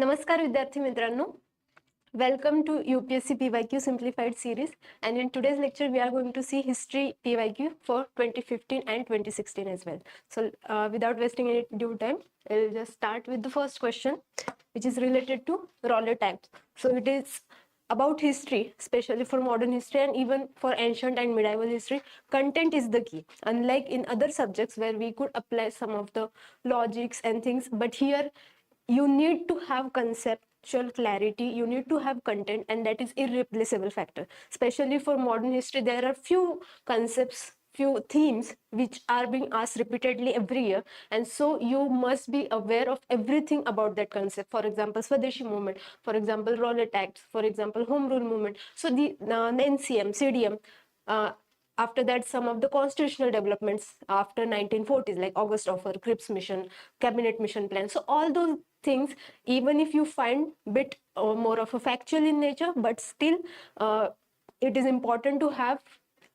नमस्कार विद्यार्थी मित्रांनो, welcome to UPSC PYQ simplified series, and in today's lecture we are going to see history PYQ for 2015 and 2016 as well. So without wasting any due time, I'll just start with the first question, which is related to Rowlatt Act. So it is about history, especially for modern history and even for ancient and medieval history. Content is the key, unlike in other subjects where we could apply some of the logics and things, but here you need to have conceptual clarity, you need to have content, and that is irreplaceable factor. Especially for modern history, there are few concepts, few themes which are being asked repeatedly every year, and so you must be aware of everything about that concept. For example, Swadeshi movement, for example, Rowlatt Act, for example, Home Rule movement. So the NCM, CDM, after that, some of the constitutional developments after 1940s, like August Offer, Cripps Mission, Cabinet Mission Plan. So all those things, even if you find bit more of a factual in nature, but still it is important to have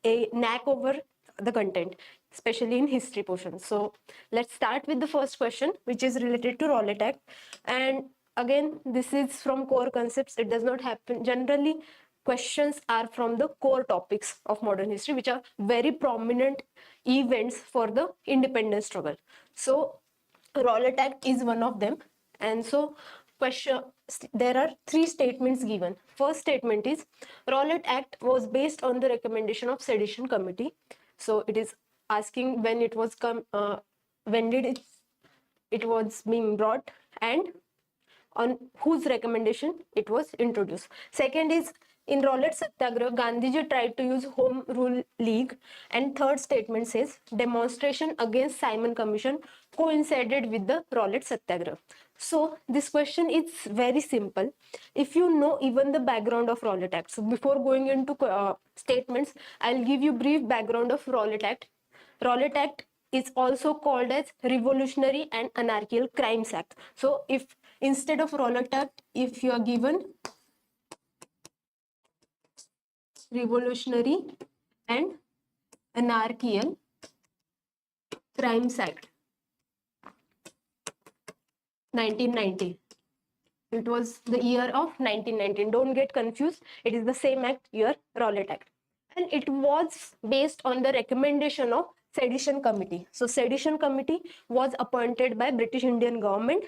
a knack over the content, especially in history portion. So let's start with the first question, which is related to Rowlatt Act. And again, this is from core concepts. It does not happen generally. Questions are from the core topics of modern history, which are very prominent events for the independence struggle. So Rowlatt Act is one of them. And so there are three statements given. First statement is Rowlatt Act was based on the recommendation of Sedition Committee. So it is asking when it was when did it was being brought and on whose recommendation it was introduced. Second is in Rowlatt Satyagraha, Gandhiji tried to use Home Rule League. And third statement says demonstration against Simon Commission coincided with the Rowlatt Satyagraha. So this question is very simple. If you know even the background of Rowlatt Act, so before going into statements, I'll give you brief background of Rowlatt Act. Rowlatt Act is also called as Revolutionary and Anarchical Crimes Act. So if instead of Rowlatt Act, if you are given Revolutionary and Anarchical Crimes Act 1990. It was the year of 1919. Don't get confused. It is the same act year, Rowlatt Act. And it was based on the recommendation of Sedition Committee. So Sedition Committee was appointed by British Indian government,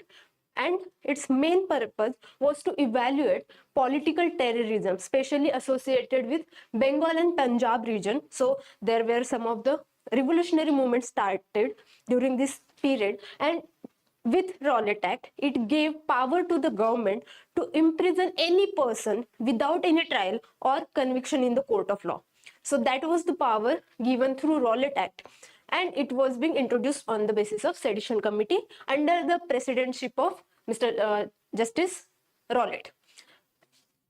and its main purpose was to evaluate political terrorism, especially associated with Bengal and Punjab region. So there were some of the revolutionary movements started during this period, and with Rowlatt Act, it gave power to the government to imprison any person without any trial or conviction in the court of law. So that was the power given through Rowlatt Act, and it was being introduced on the basis of Sedition Committee under the presidentship of Mr. Justice Rowlatt.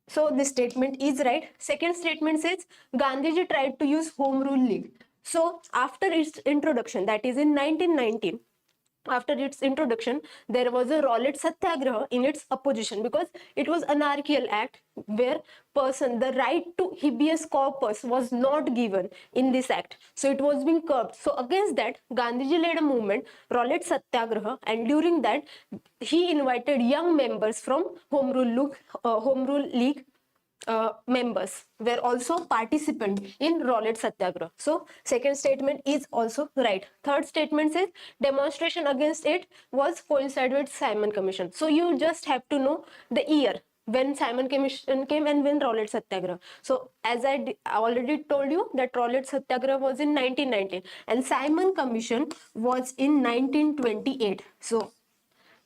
So this statement is right. Second statement says Gandhiji tried to use Home Rule League. So after its introduction, that is in 1919, after its introduction, there was a Rowlatt Satyagraha in its opposition, because it was anarchical act where the right to habeas corpus was not given in this act. So it was being curbed. So against that, Gandhiji led a movement, Rowlatt Satyagraha, and during that, he invited young members from Home Rule League members were also participant in Rowlatt Satyagraha. So second statement is also right. Third statement says demonstration against it was coincided with Simon Commission. So you just have to know the year when Simon Commission came and when Rowlatt Satyagraha. So as I already told you that Rowlatt Satyagraha was in 1919 and Simon Commission was in 1928. So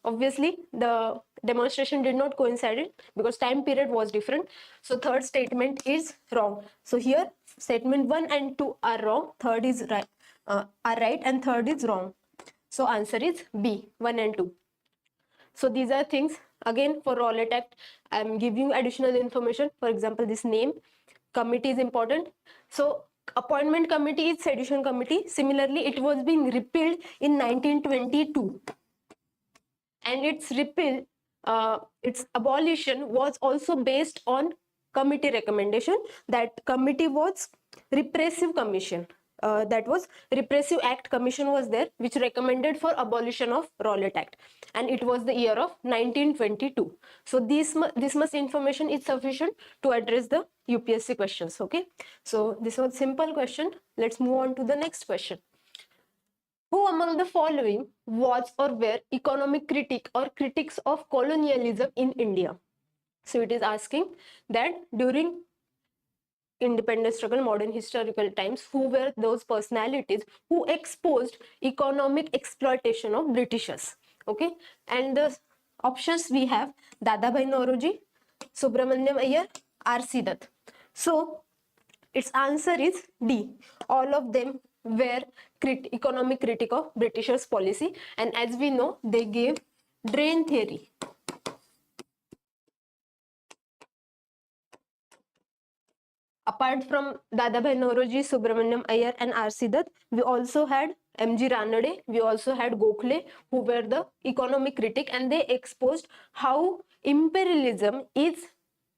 obviously the demonstration did not coincide because time period was different. So third statement is wrong. So here statement 1 and 2 are wrong, third is right, and third is wrong. So answer is B, 1 and 2. So these are things. Again, for Rowlatt Act, I am giving additional information. For example, this name committee is important. So appointment committee is Sedition Committee. Similarly, it was being repealed in 1922. And its repeal, its abolition was also based on committee recommendation. That committee was repressive commission. that was Repressive Act Commission was there, which recommended for abolition of Rowlatt Act, and it was the year of 1922. So this much information is sufficient to address the UPSC questions. Okay, so this was simple question. Let's move on to the next question. Who among the following was or were economic critic or critics of colonialism in India? So it is asking that during independence struggle, modern historical times, who were those personalities who exposed economic exploitation of Britishers? Okay, and the options we have Dadabhai Naoroji, Subramanyam Iyer, R.C. Dutt. So its answer is D. All of them were economic critic of Britishers' policy, and as we know, they gave drain theory. Apart from Dadabhai Naoroji, Subramanyam Iyer and R.C. Dutt, we also had M.G. Ranade, we also had Gokhale, who were the economic critic, and they exposed how imperialism is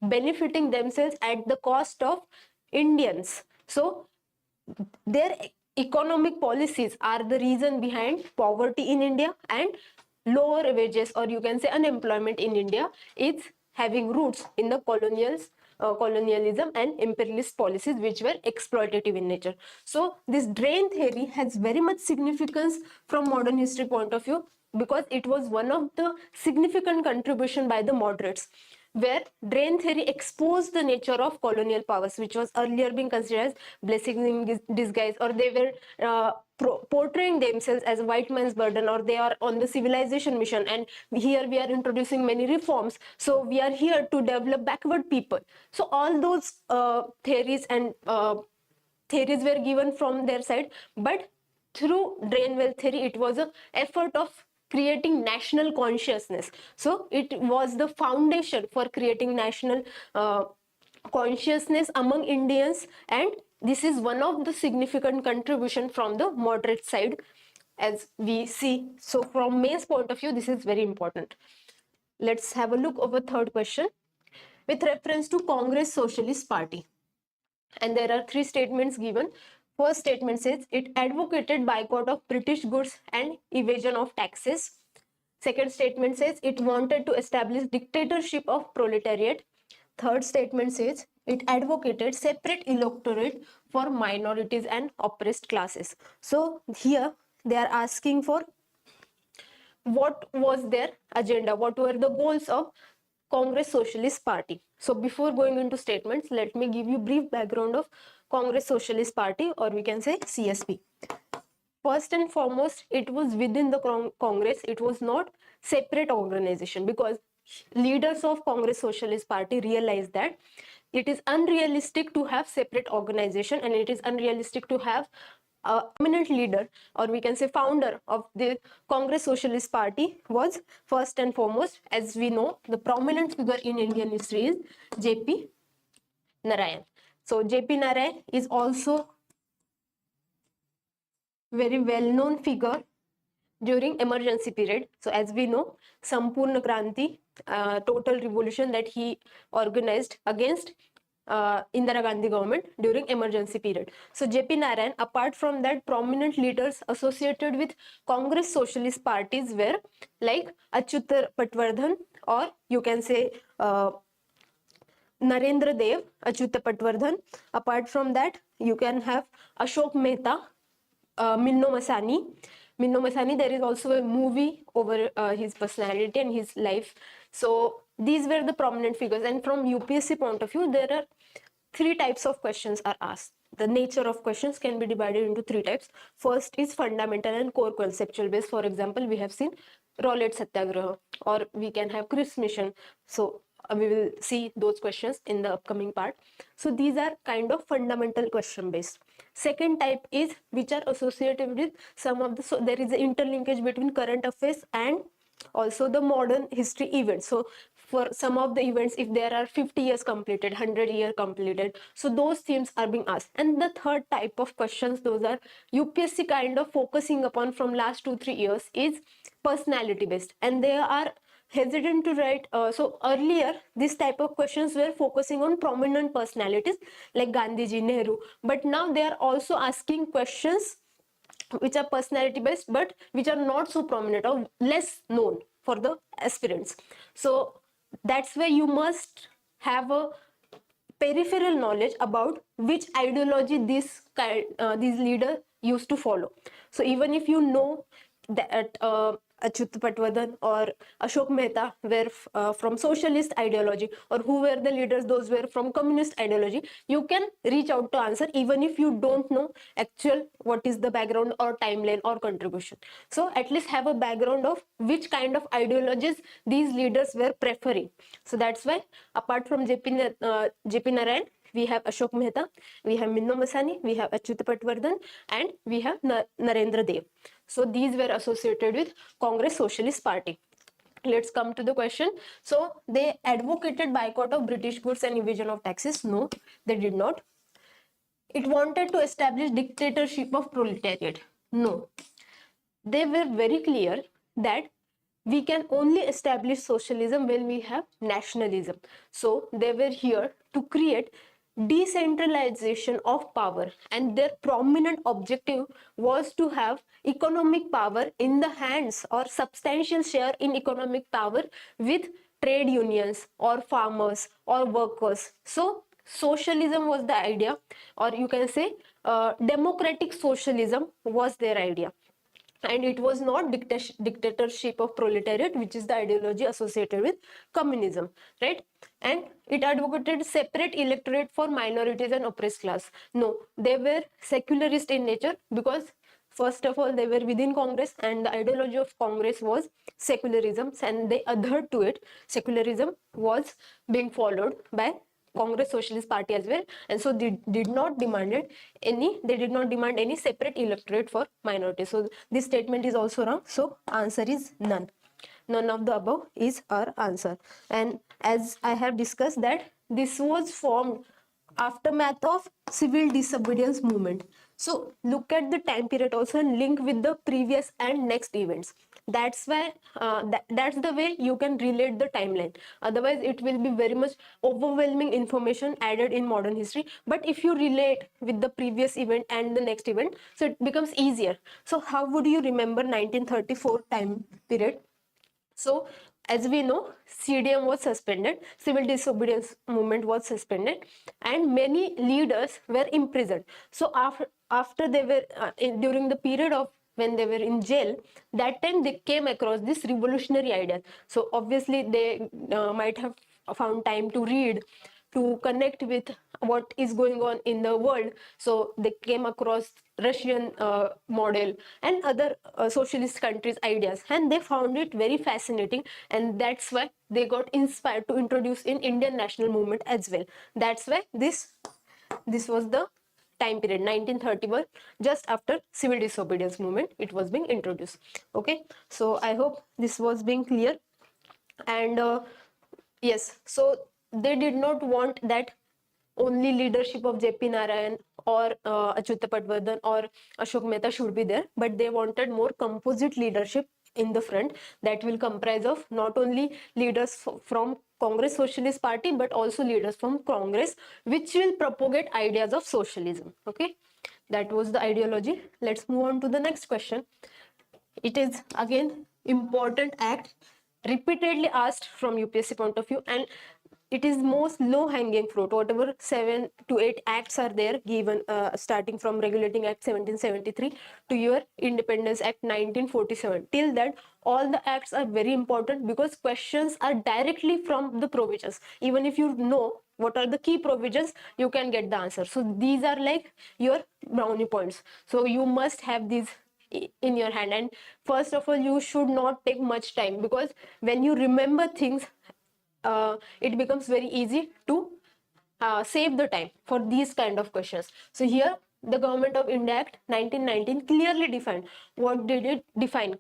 benefiting themselves at the cost of Indians. So their economic policies are the reason behind poverty in India, and lower wages, or you can say unemployment in India, is having roots in the colonialism and imperialist policies which were exploitative in nature. So this drain theory has very much significance from modern history point of view, because it was one of the significant contribution by the moderates, where drain theory exposed the nature of colonial powers, which was earlier being considered as blessing in disguise, or they were portraying themselves as a white man's burden, or they are on the civilization mission, and here we are introducing many reforms, so we are here to develop backward people. So all those theories and theories were given from their side, but through drain well theory, it was an effort of creating national consciousness. So it was the foundation for creating national consciousness among Indians, and this is one of the significant contribution from the moderate side, as we see. So from May's point of view, this is very important. Let's have a look over third question with reference to Congress Socialist Party, and there are three statements given. First statement says it advocated boycott of British goods and evasion of taxes. Second statement says it wanted to establish dictatorship of proletariat. Third statement says it advocated separate electorate for minorities and oppressed classes. So here they are asking for what was their agenda, what were the goals of Congress Socialist Party. So before going into statements, let me give you brief background of Congress Socialist Party, or we can say CSP. First and foremost, it was within the Congress, it was not separate organization, because leaders of Congress Socialist Party realized that it is unrealistic to have separate organization, and it is unrealistic to have a prominent leader, or we can say founder of the Congress Socialist Party was first and foremost, as we know, the prominent figure in Indian history is J.P. Narayan. So J.P. Narayan is also very well-known figure during emergency period. So as we know, Sampurna Kranti, total revolution that he organized against Indira Gandhi government during emergency period. So J.P. Narayan, apart from that, prominent leaders associated with Congress Socialist parties were like Achyuta Patwardhan, or you can say Narendra Dev, Achyuta Patwardhan. Apart from that, you can have Ashok Mehta, Minno Masani. Minno Masani, there is also a movie over his personality and his life. So these were the prominent figures, and from UPSC point of view, there are three types of questions are asked. The nature of questions can be divided into three types. First is fundamental and core conceptual based. For example, we have seen Rowlatt Satyagraha, or we can have Crisp Mission. So we will see those questions in the upcoming part. So these are kind of fundamental question based. Second type is which are associated with some of the, so there is an interlinkage between current affairs and also the modern history events. So for some of the events, if there are 50 years completed, 100 year completed, so those themes are being asked. And the third type of questions, those are UPSC kind of focusing upon from last 2-3 years, is personality based, and they are hesitant to write. So earlier, this type of questions were focusing on prominent personalities like Gandhiji, Nehru, but now they are also asking questions which are personality based but which are not so prominent or less known for the aspirants. So that's where you must have a peripheral knowledge about which ideology these leaders used to follow. So even if you know that Achyut Patwardhan or Ashok Mehta were from socialist ideology, or who were the leaders, those were from communist ideology, you can reach out to answer even if you don't know actual what is the background or timeline or contribution. So at least have a background of which kind of ideologies these leaders were preferring. So that's why apart from JP Narayan, we have Ashok Mehta, we have Minno Masani, we have Achyut Patwardhan, and we have Narendra Dev. So these were associated with Congress Socialist Party. Let's come to the question. So they advocated boycott of British goods and evasion of taxes. No, they did not. It wanted to establish dictatorship of proletariat. No, they were very clear that we can only establish socialism when we have nationalism. So they were here to create decentralization of power, and their prominent objective was to have economic power in the hands, or substantial share in economic power, with trade unions or farmers or workers. So socialism was the idea, or you can say democratic socialism was their idea. And it was not dictatorship of proletariat, which is the ideology associated with communism, right? And it advocated separate electorate for minorities and oppressed class. No, they were secularist in nature, because first of all they were within Congress, and the ideology of Congress was secularism, and they adhered to it. Secularism was being followed by Congress Socialist Party as well, and so they did not demand any separate electorate for minorities. So this statement is also wrong. So answer is none. None of the above is our answer. And as I have discussed that this was formed aftermath of civil disobedience movement. So look at the time period also and link with the previous and next events. That's why that's the way you can relate the timeline. Otherwise it will be very much overwhelming information added in modern history. But if you relate with the previous event and the next event, so it becomes easier. So how would you remember 1934 time period? So as we know, CDM was suspended, civil disobedience movement was suspended, and many leaders were imprisoned. So after they were during the period of when they were in jail, that time they came across this revolutionary idea. So obviously they might have found time to read, to connect with what is going on in the world. So they came across Russian model and other socialist countries' ideas, and they found it very fascinating, and that's why they got inspired to introduce in Indian national movement as well. That's why this was the time period 1931, just after civil disobedience movement it was being introduced. Okay, so I hope this was being clear. And yes, so they did not want that only leadership of JP Narayan or Achyut Patwardhan or Ashok Mehta should be there, but they wanted more composite leadership in the front that will comprise of not only leaders from Congress Socialist Party but also leaders from Congress, which will propagate ideas of socialism. Okay, that was the ideology. Let's move on to the next question. It is again important act, repeatedly asked from UPSC point of view, and it is most low hanging fruit. Whatever 7 to 8 acts are there given, starting from Regulating Act 1773 to your Independence Act 1947, till that all the acts are very important, because questions are directly from the provisions. Even if you know what are the key provisions, you can get the answer. So these are like your brownie points. So you must have these in your hand. And first of all, you should not take much time, because when you remember things, it becomes very easy to save the time for these kind of questions. So here the Government of India Act 1919 clearly defined. What did it define?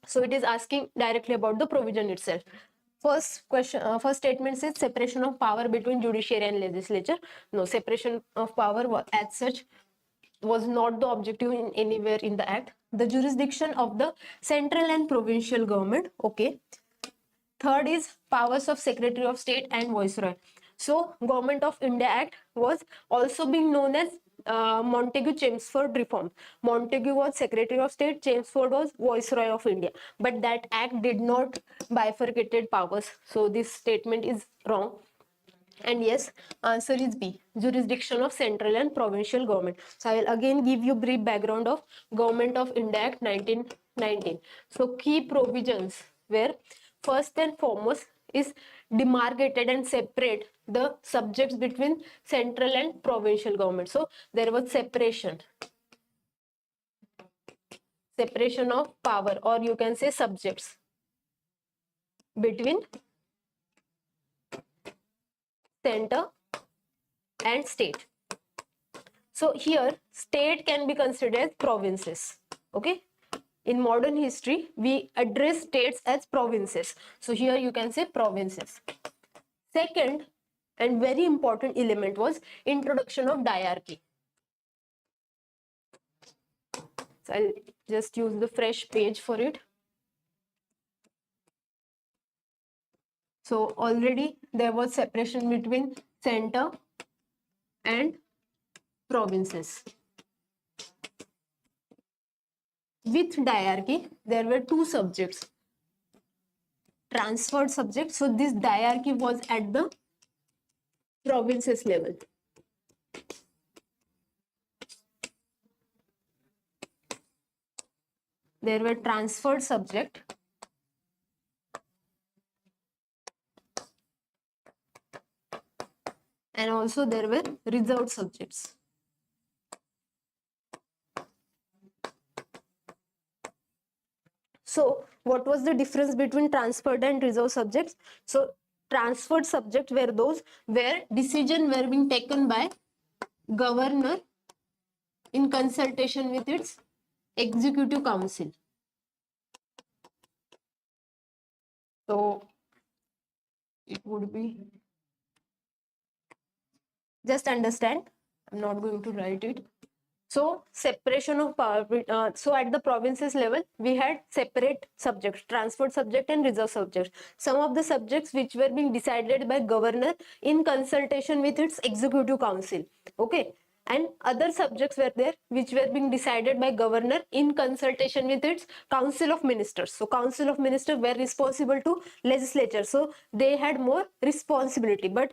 So it is asking directly about the provision itself. First question, first statement says separation of power between judiciary and legislature. No, separation of power as such was not the objective in anywhere in the act. The jurisdiction of the central and provincial government, okay, Third is powers of Secretary of State and Viceroy. So Government of India Act was also being known as Montagu-Chelmsford Reform. Montagu was Secretary of State, Chelmsford was Viceroy of India. But that act did not bifurcated powers. So this statement is wrong. And yes, answer is B, jurisdiction of central and provincial government. So I will again give you brief background of Government of India Act 1919. So key provisions were, first and foremost is demarcated and separate the subjects between central and provincial government. So there was separation of power, or you can say subjects, between center and state. So here state can be considered as provinces. Okay, in modern history we address states as provinces, so here you can say provinces. Second and very important element was introduction of diarchy. So I'll just use the fresh page for it. So already there was separation between center and provinces. With diarchy, there were two subjects, transferred subjects. So this diarchy was at the provinces level. There were transferred subject and also there were reserved subjects. So what was the difference between transferred and reserved subjects? So transferred subjects were those where decisions were being taken by governor in consultation with its executive council. So it would be, just understand, I'm not going to write it. So separation of power. So at the provinces level, we had separate subjects, transferred subject and reserved subjects. Some of the subjects which were being decided by governor in consultation with its executive council. Okay. And other subjects were there which were being decided by governor in consultation with its council of ministers. So council of ministers were responsible to legislature. So they had more responsibility. But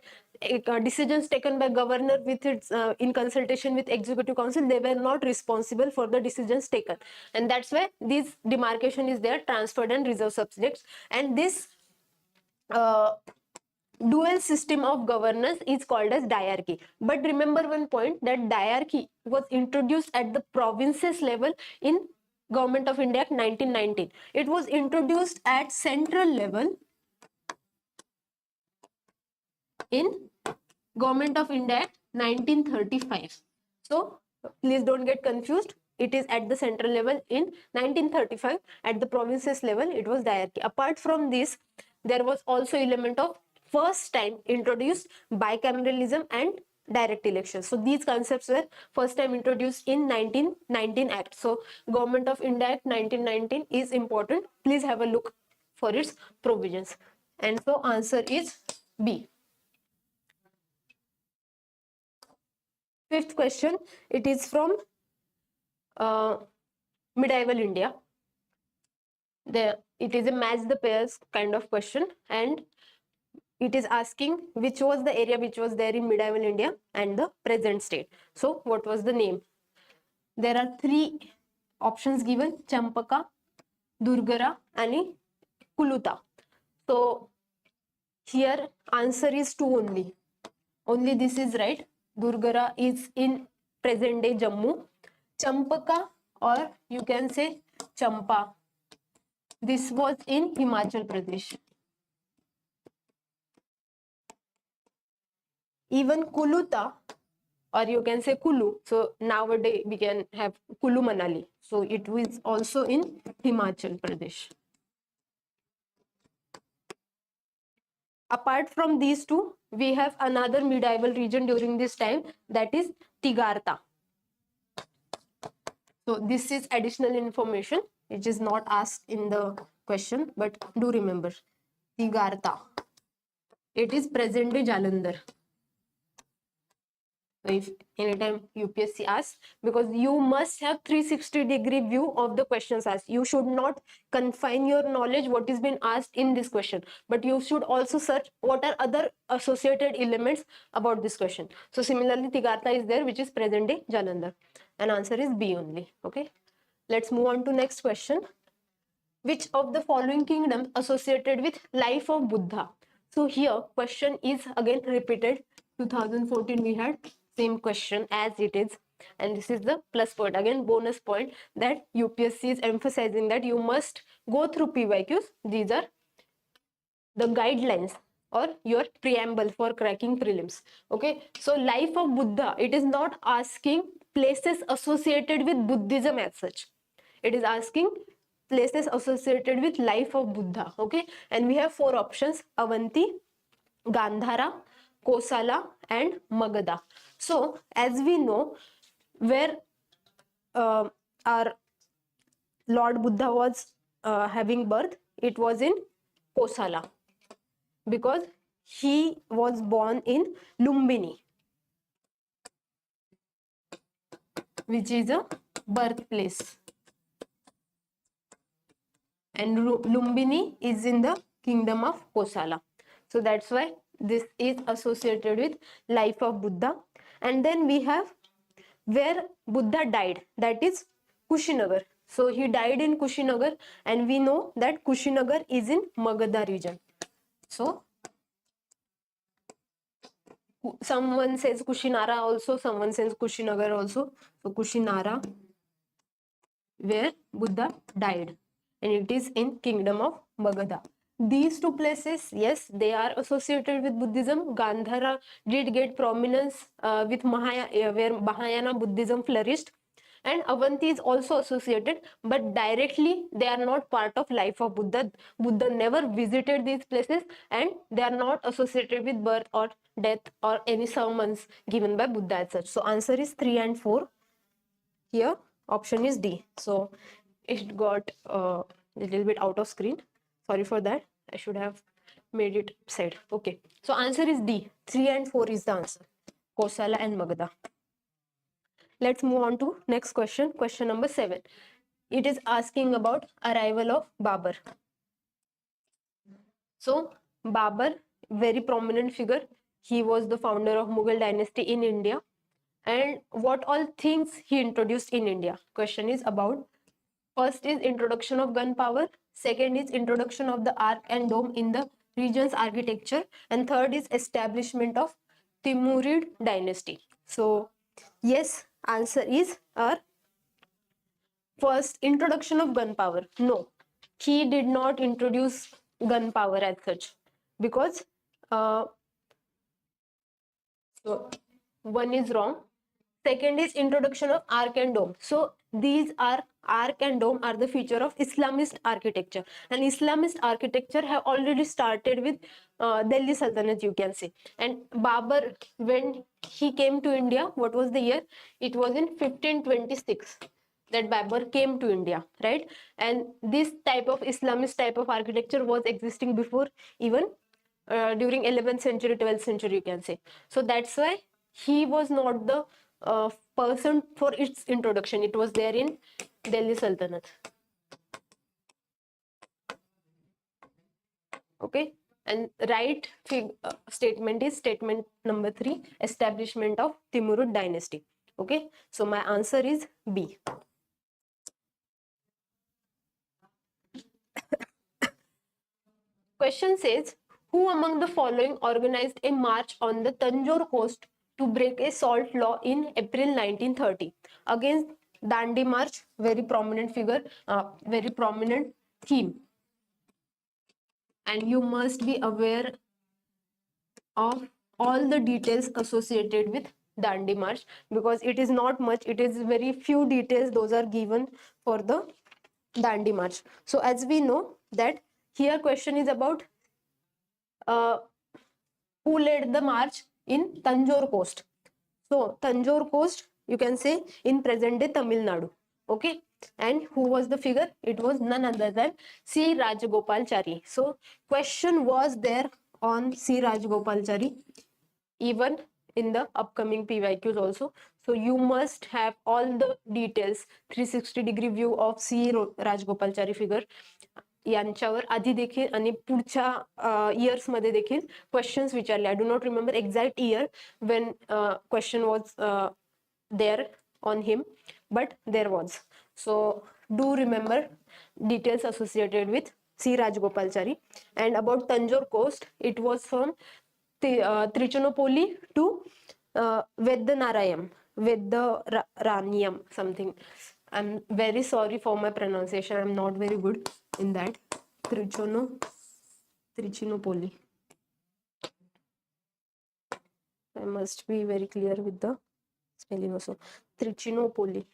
decisions taken by governor with its in consultation with executive council, they were not responsible for the decisions taken, and that's why this demarcation is there, transferred and reserved subjects. And this dual system of governance is called as diarchy. But remember one point, that diarchy was introduced at the provinces level in Government of India Act 1919. It was introduced at central level in Government of India Act 1935. So please don't get confused. It is at the central level in 1935. At the provinces level, it was diarchy. Apart from this, there was also element of first time introduced bicameralism and direct elections. So these concepts were first time introduced in 1919 Act. So Government of India Act 1919 is important. Please have a look for its provisions. And so answer is B. Fifth question, it is from medieval India. It is a match the pairs kind of question, and it is asking which was the area which was there in medieval India and the present state. So what was the name? There are three options given: Champaka, Durgara and Kuluta. So here answer is 2 only. Only this is right. Durgara is in present day Jammu. Champaka, or you can say Champa, this was in Himachal Pradesh. Even Kuluta, or you can say Kulu, so nowadays we can have Kulu Manali, so it was also in Himachal Pradesh. Apart from these two, we have another medieval region during this time, that is Tigarta. So this is additional information which is not asked in the question, but do remember. Tigarta. It is present day Jalandhar. So if anytime UPSC asks, because you must have 360-degree view of the questions asked. You should not confine your knowledge what is being asked in this question, but you should also search what are other associated elements about this question. So similarly, Tigarta is there, which is present day Jalandhar. And answer is B only. Okay. Let's move on to next question. Which of the following kingdom associated with life of Buddha? So here question is again repeated. 2014 we had same question as it is, and this is the plus point, again bonus point, that UPSC is emphasizing that you must go through PYQs. These are the guidelines or your preamble for cracking prelims. Okay, so life of Buddha, it is not asking places associated with Buddhism as such. It is asking places associated with life of Buddha. Okay, and we have four options: Avanti, Gandhara, Kosala and Magadha. So as we know, where our Lord Buddha was having birth, it was in Kosala, because he was born in Lumbini, which is a birthplace, and Lumbini is in the kingdom of Kosala. So that's why this is associated with life of Buddha. And then we have where Buddha died, that is Kushinagar. So he died in Kushinagar, and we know that Kushinagar is in Magadha region. So someone says Kushinara also, someone says Kushinagar also. So Kushinara, where Buddha died, and it is in kingdom of Magadha. These two places, yes, they are associated with Buddhism. Gandhara did get prominence with where Mahayana Buddhism flourished, and Avanti is also associated, but directly they are not part of life of Buddha. Buddha never visited these places, and they are not associated with birth or death or any sermons given by Buddha as such. So answer is 3 and 4. Here option is D. So it got a little bit out of screen. Sorry for that. I should have made it side. Okay. So answer is D. 3 and 4 is the answer. Kosala and Magadha. Let's move on to next question. Question number 7. It is asking about arrival of Babur. So Babur, very prominent figure. He was the founder of Mughal dynasty in India. And what all things he introduced in India? Question is about. First is introduction of gunpowder. Second is introduction of the arch and dome in the region's architecture. And third is establishment of Timurid dynasty. So yes, answer is our first, introduction of gunpowder. No, he did not introduce gunpowder as such, because so one is wrong. Second is introduction of arch and dome. So these are arch and dome are the feature of Islamist architecture, and Islamist architecture have already started with Delhi Sultanate, you can say. And Babur, when he came to India, what was the year? It was in 1526 that Babur came to India, right? And this type of Islamist type of architecture was existing before, even during 11th century, 12th century, you can say. So that's why he was not the person for its introduction. It was there in Delhi Sultanate. Okay, and right statement is statement number 3, establishment of Timurid dynasty. Okay, so my answer is B. Question says, who among the following organized a march on the Tanjore coast to break a salt law in April 1930? Against Dandi March, very prominent figure, very prominent theme. And you must be aware of all the details associated with Dandi March, because it is not much, it is very few details those are given for the Dandi March. So as we know that here question is about who led the march in Tanjore coast. So Tanjore coast, you can say in present day Tamil Nadu. Okay, And who was the figure? It was none other than C. Rajagopalachari. So question was there on C. Rajagopalachari even in the upcoming PYQs also. So you must have all the details, 360-degree view of C. Rajagopalachari figure यांच्यावर आधी देखील आणि पुढच्या years मध्ये देखील questions विचारले. I do not remember exact year when question was there on him, but there was. So do remember details associated with C. Rajagopalachari. And about Tanjore coast, it was from Trichinopoly to Vedanarayam something. I'm very sorry for my pronunciation. I'm not very good in that. Trichinopoly. I must be very clear with the spelling also. Trichinopoly.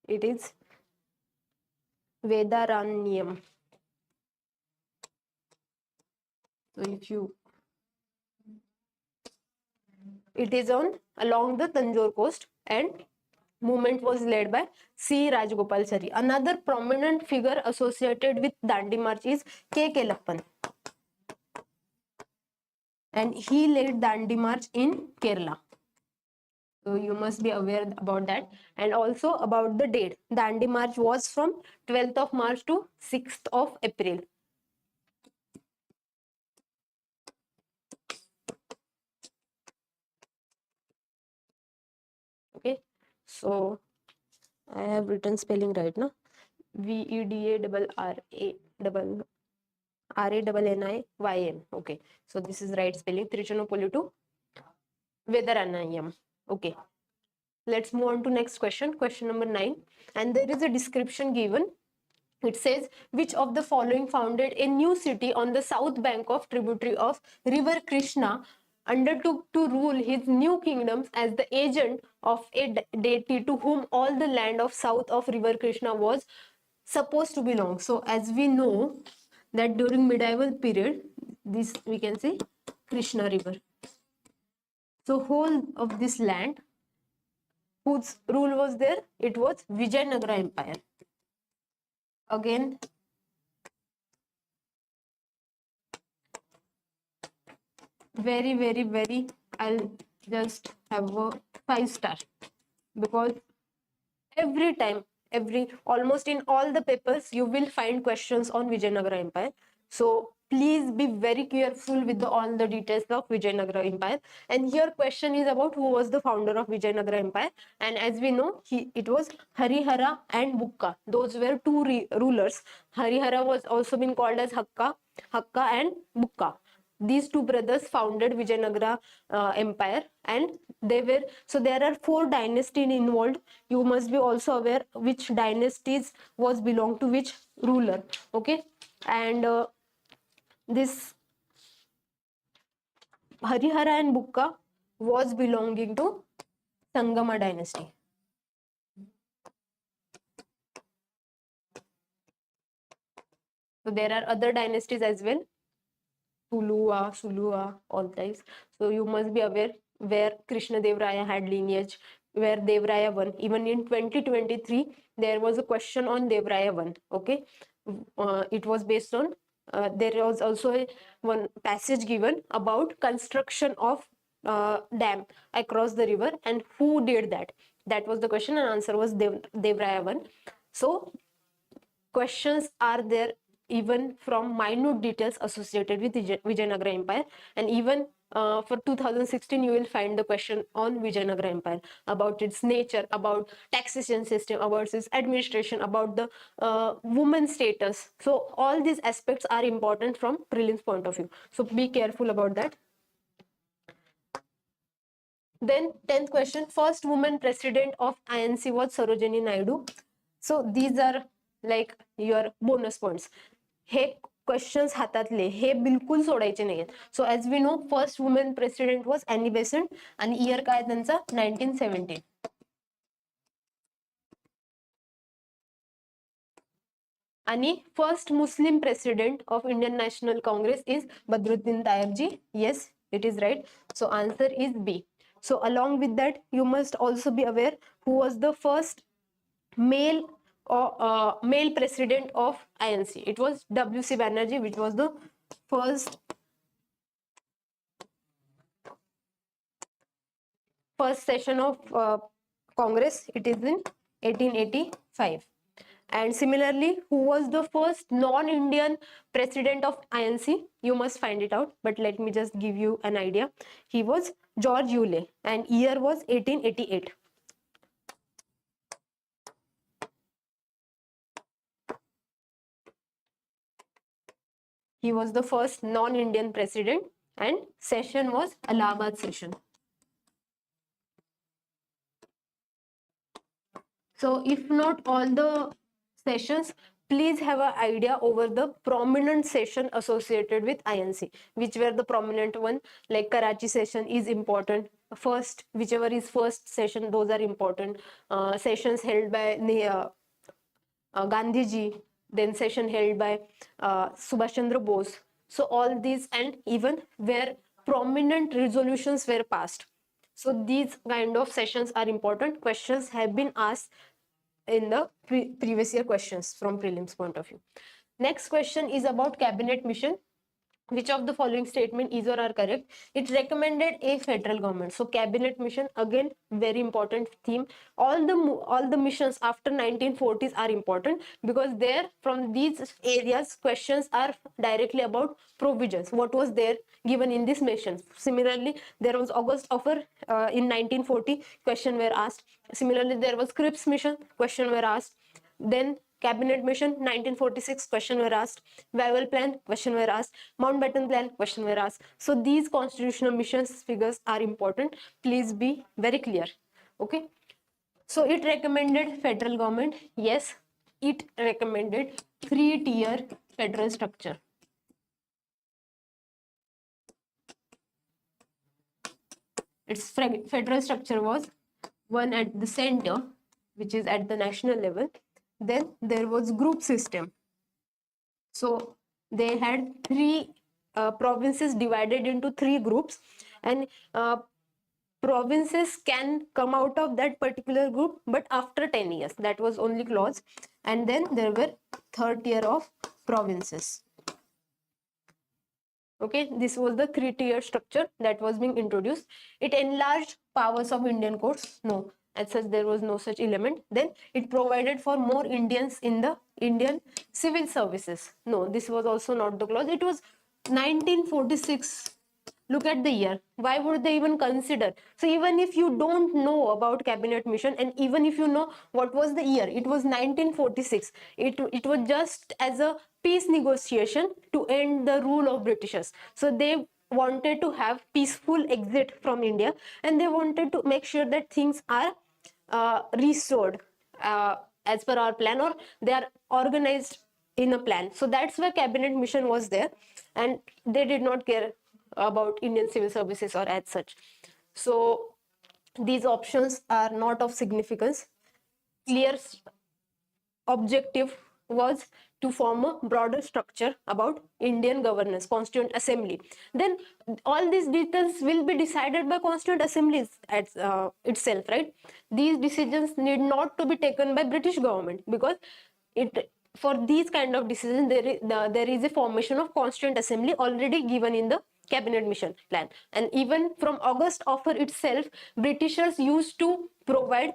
It is Vedaranyam. So if you, it is on along the Tanjore coast, and movement was led by C. Rajagopalachari. Another prominent figure associated with Dandi March is K. Kelappan, and he led Dandi March in Kerala. So you must be aware about that. And also about the date. Dandi March was from 12th of March to 6th of April. Okay, so I have written spelling right now. VEDARRANNIYM. Okay, so this is right spelling. Trichinopoly to Vedaranayam. Okay, let's move on to next question. Question number 9. And there is a description given. It says, which of the following founded a new city on the south bank of tributary of river Krishna, undertook to rule his new kingdoms as the agent of a deity to whom all the land of south of river Krishna was supposed to belong. So as we know that during medieval period, this we can say Krishna river. So whole of this land whose rule was there, it was Vijayanagara Empire. Again, very, I'll just have a 5-star, because every time, almost in all the papers, you will find questions on Vijayanagara Empire. So please be very careful with all the details of Vijayanagara Empire. And here question is about who was the founder of Vijayanagara Empire. And as we know, it was Harihara and Bukka. Those were two rulers. Harihara was also been called as Hakka and Bukka. These two brothers founded Vijayanagara Empire, and they were, so there are 4 dynasties involved. You must be also aware which dynasties was belong to which ruler. Okay, and this Harihara and Bukka was belonging to Sangama dynasty. So there are other dynasties as well, Sulua, all types. So you must be aware where Krishna Dev Raya had lineage, where Dev Raya won. Even in 2023, there was a question on Dev Raya won. Okay, it was based on, there was also one passage given about construction of dam across the river, and who did that. That was the question, and answer was Dev Raya won. So questions are there even from minute details associated with Vijayanagara Empire. And even for 2016, you will find the question on Vijayanagara Empire, about its nature, about taxation system, about its administration, about the woman status. So all these aspects are important from prelims point of view. So be careful about that. Then 10th question, first woman president of INC was Sarojini Naidu. So these are like your bonus points. हे questions हातातले हे बिलकुल सोडायचे नाहीत. So as we know, first women president was Annie Besant, आणि year काय त्यांचा 1917. आणि first Muslim president of Indian National Congress is Badruddin Tayebji. Yes, it is right. So answer is B. So along with that, you must also be aware who was the first male male president of INC. It was W.C. Banerjee, which was the first session of Congress. It is in 1885. And similarly, who was the first non-Indian president of INC? You must find it out, but let me just give you an idea. He was George Yule, and year was 1888. He was the first non-Indian president, and session was Allahabad session. So if not all the sessions, please have an idea over the prominent session associated with INC. Which were the prominent one? Like Karachi session is important. First, whichever is first session, those are important. Sessions held by Gandhiji, then session held by Subhash Chandra Bose. So all these, and even where prominent resolutions were passed. So these kind of sessions are important. Questions have been asked in the previous year questions from prelims point of view. Next question is about cabinet mission. Which of the following statement is or are correct? It recommended a federal government. So cabinet mission, again very important theme. All the missions after 1940s are important, because there from these areas questions are directly about provisions. What was there given in this mission? Similarly, there was August offer in 1940, question were asked. Similarly, there was Cripps mission, question were asked. Then Cabinet Mission 1946, question were asked. Wavell Plan, question were asked. Mountbatten Plan, question were asked. So these constitutional missions figures are important. Please be very clear. Okay. So it recommended federal government. Yes, it recommended 3-tier federal structure. Its federal structure was one at the center, which is at the national level. Then there was group system. So they had 3 provinces divided into 3 groups, and provinces can come out of that particular group, but after 10 years. That was only clause. And then there were 3rd tier of provinces. Okay, this was the 3-tier structure that was being introduced. It enlarged powers of Indian courts. No, as such there was no such element. Then it provided for more Indians in the Indian civil services. No, this was also not the clause. It was 1946. Look at the year. Why would they even consider? So even if you don't know about cabinet mission, and even if you know what was the year, it was 1946. It was just as a peace negotiation to end the rule of Britishers. So they wanted to have peaceful exit from India, and they wanted to make sure that things are restored as per our plan, or they are organized in a plan. So that's why cabinet mission was there, and they did not care about Indian civil services or as such. So these options are not of significance. Clear objective was to form a broader structure about Indian governance, Constituent Assembly. Then all these details will be decided by Constituent Assemblies itself, right? These decisions need not to be taken by British government, because for these kind of decisions there is a formation of Constituent Assembly already given in the cabinet mission plan. And even from August offer itself, Britishers used to provide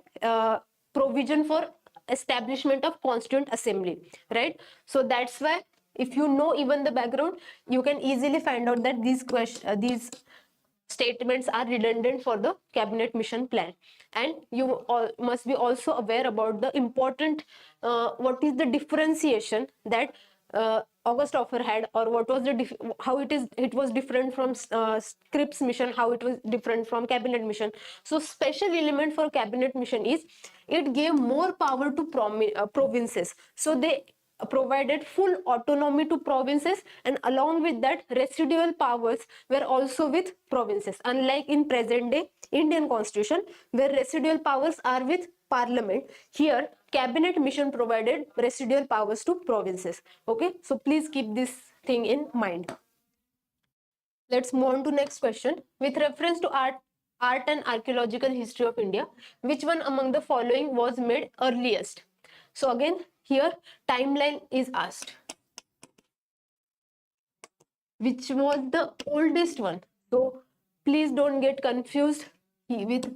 provision for establishment of Constituent Assembly, right? So that's why if you know even the background, you can easily find out that these statements are redundant for the cabinet mission plan. And you all must be also aware about the important what is the differentiation that August offer had, or what was the how it was different from Cripps mission, how it was different from cabinet mission. So special element for cabinet mission is it gave more power to provinces. So they provided full autonomy to provinces, and along with that residual powers were also with provinces, unlike in present day Indian constitution where residual powers are with parliament. Here cabinet mission provided residual powers to provinces. Okay, so please keep this thing in mind. Let's move on to next question. With reference to art and archaeological history of India, which one among the following was made earliest? So again, here timeline is asked. Which was the oldest one? So please don't get confused with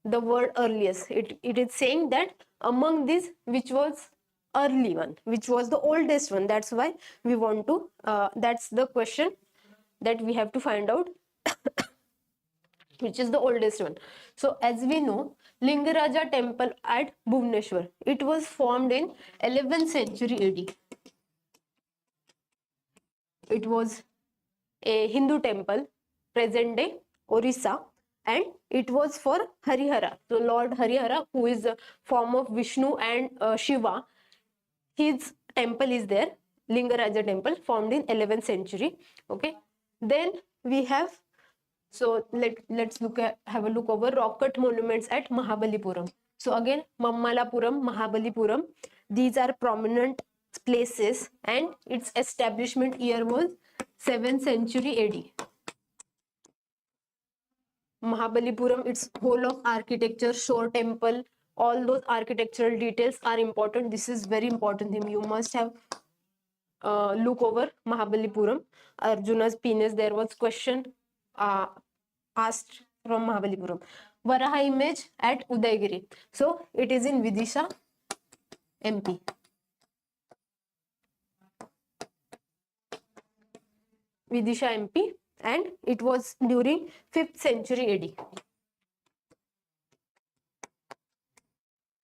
the word earliest. It is saying that among these, which was early one, which was the oldest one. That's why we want to, that's the question that we have to find out. Which is the oldest one. So as we know, Lingaraja temple at Bhubaneswar, it was formed in 11th century AD. It was a Hindu temple, present day Orissa, and it was for Harihara. So Lord Harihara, who is a form of Vishnu and Shiva, his temple is there, Lingaraja temple, formed in 11th century. Okay, then we have, so let's have a look over rocket monuments at Mahabalipuram. So again, Mammalapuram, Mahabalipuram, these are prominent places, and its establishment year was 7th century AD. Mahabalipuram, its whole of architecture, shore temple, all those architectural details are important. This is very important thing. You must have look over Mahabalipuram. Arjuna's penis, there was question asked from Mahabalipuram. Varaha image at Udaygiri. So it is in Vidisha, MP. Vidisha, MP, and it was during 5th century AD.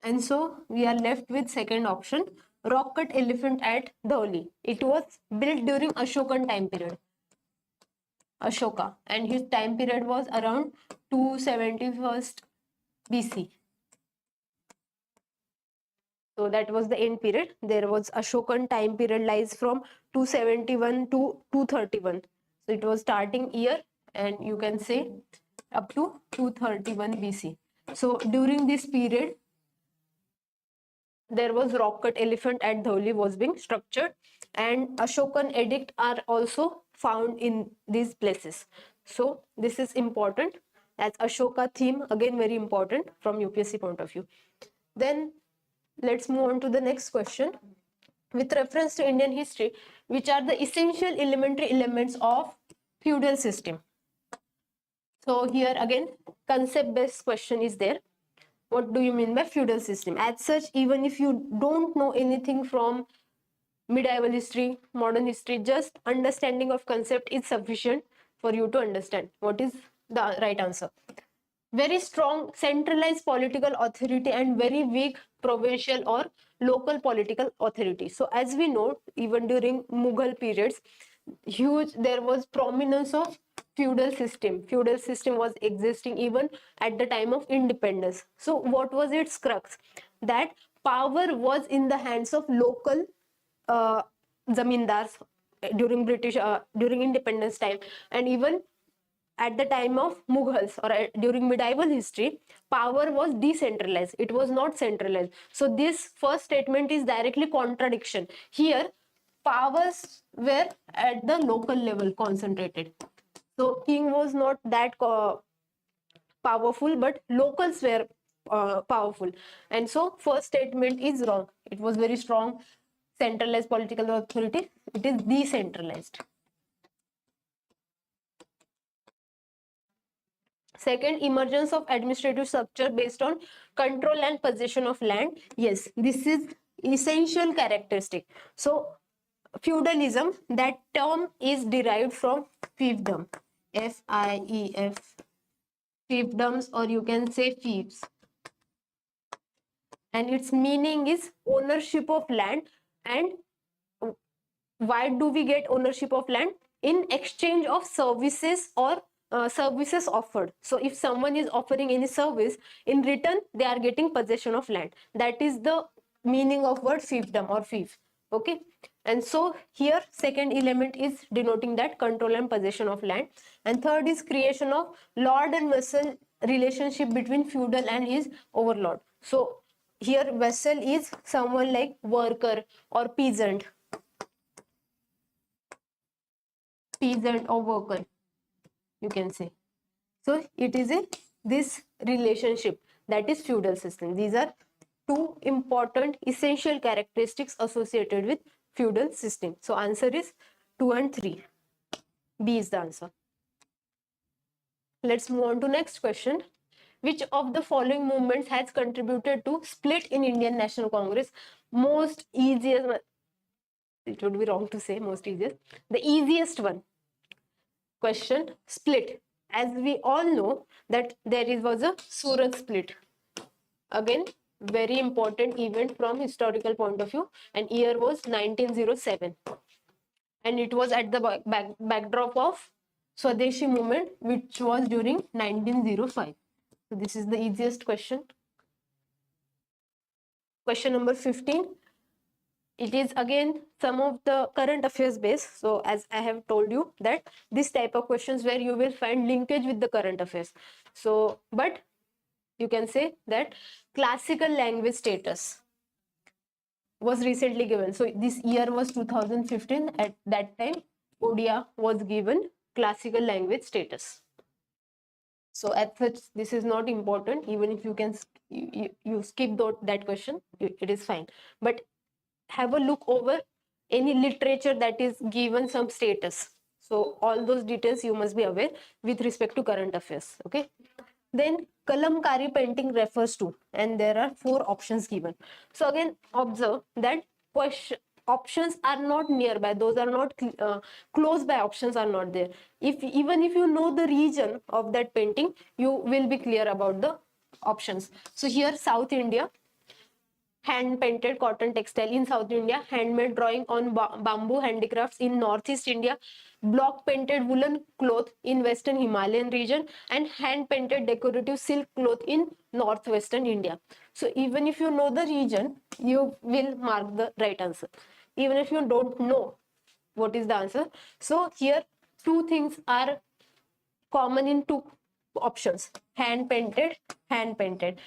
And so we are left with second option, rock cut elephant at Dhauli. It was built during Ashokan time period. Ashoka, and his time period was around 271st BC. So that was the end period. There was Ashokan time period lies from 271 to 231. So it was starting year, and you can say up to 231 BC. So during this period, there was rock cut elephant at Dhauli was being structured, and Ashokan edict are also found in these places. So this is important as Ashoka theme, again very important from UPSC point of view. Then let's move on to the next question. With reference to Indian history, which are the essential elementary elements of feudal system? So here again, concept based question is there. What do you mean by feudal system? As such, even if you don't know anything from medieval history, modern history, just understanding of concept is sufficient for you to understand what is the right answer. Very strong centralized political authority and very weak provincial or local political authority. So as we know, even during Mughal periods, there was prominence of feudal system. Feudal system was existing even at the time of independence. So what was its crux? That power was in the hands of local zamindars during during independence time, and even at the time of Mughals or during medieval history, power was decentralized. It was not centralized. So this first statement is directly contradiction. Here, powers were at the local level concentrated. So king was not that powerful, but locals were powerful. And so first statement is wrong. It was very strong centralized political authority. It is decentralized. Second, emergence of administrative structure based on control and possession of land. Yes, this is essential characteristic. So feudalism, that term is derived from fiefdom, F-I-E-F, fiefdoms, or you can say fiefs, and its meaning is ownership of land. And why do we get ownership of land? In exchange of services or services offered. So if someone is offering any service, in return they are getting possession of land. That is the meaning of word fiefdom or fief. Okay, and so here second element is denoting that control and possession of land. And third is creation of lord and vassal relationship between feudal and his overlord. So here vessel is someone like worker or peasant or worker, you can say. So it is a this relationship, that is feudal system. These are two important essential characteristics associated with feudal system. So answer is 2 and 3. B is the answer. Let's move on to next question. Which of the following movements has contributed to split in Indian National Congress? Most easiest, it would be wrong to say most easiest. The easiest one. Question, split. As we all know that was a Surat split. Again, very important event from historical point of view, and year was 1907. And it was at the backdrop of Swadeshi movement, which was during 1905. So this is the easiest question. Question number 15. It is again some of the current affairs based. So as I have told you that this type of questions where you will find linkage with the current affairs. So, but you can say that classical language status was recently given. So this year was 2015. At that time, Odia was given classical language status. So as such, this is not important. Even if you can you skip that question, it is fine. But have a look over any literature that is given some status. So all those details you must be aware with respect to current affairs. Okay. Then kalamkari painting refers to, and there are 4 options given. So again, observe that options are not nearby. Those are not close by. Options are not there. Even if you know the region of that painting, you will be clear about the options. So here South India, hand painted cotton textile in South India, handmade drawing on bamboo handicrafts in Northeast India, block painted woolen cloth in Western Himalayan region, and hand painted decorative silk cloth in Northwestern India. So even if you know the region, you will mark the right answer. Even if you don't know what is the answer. So here 2 things are common in 2 options, hand painted.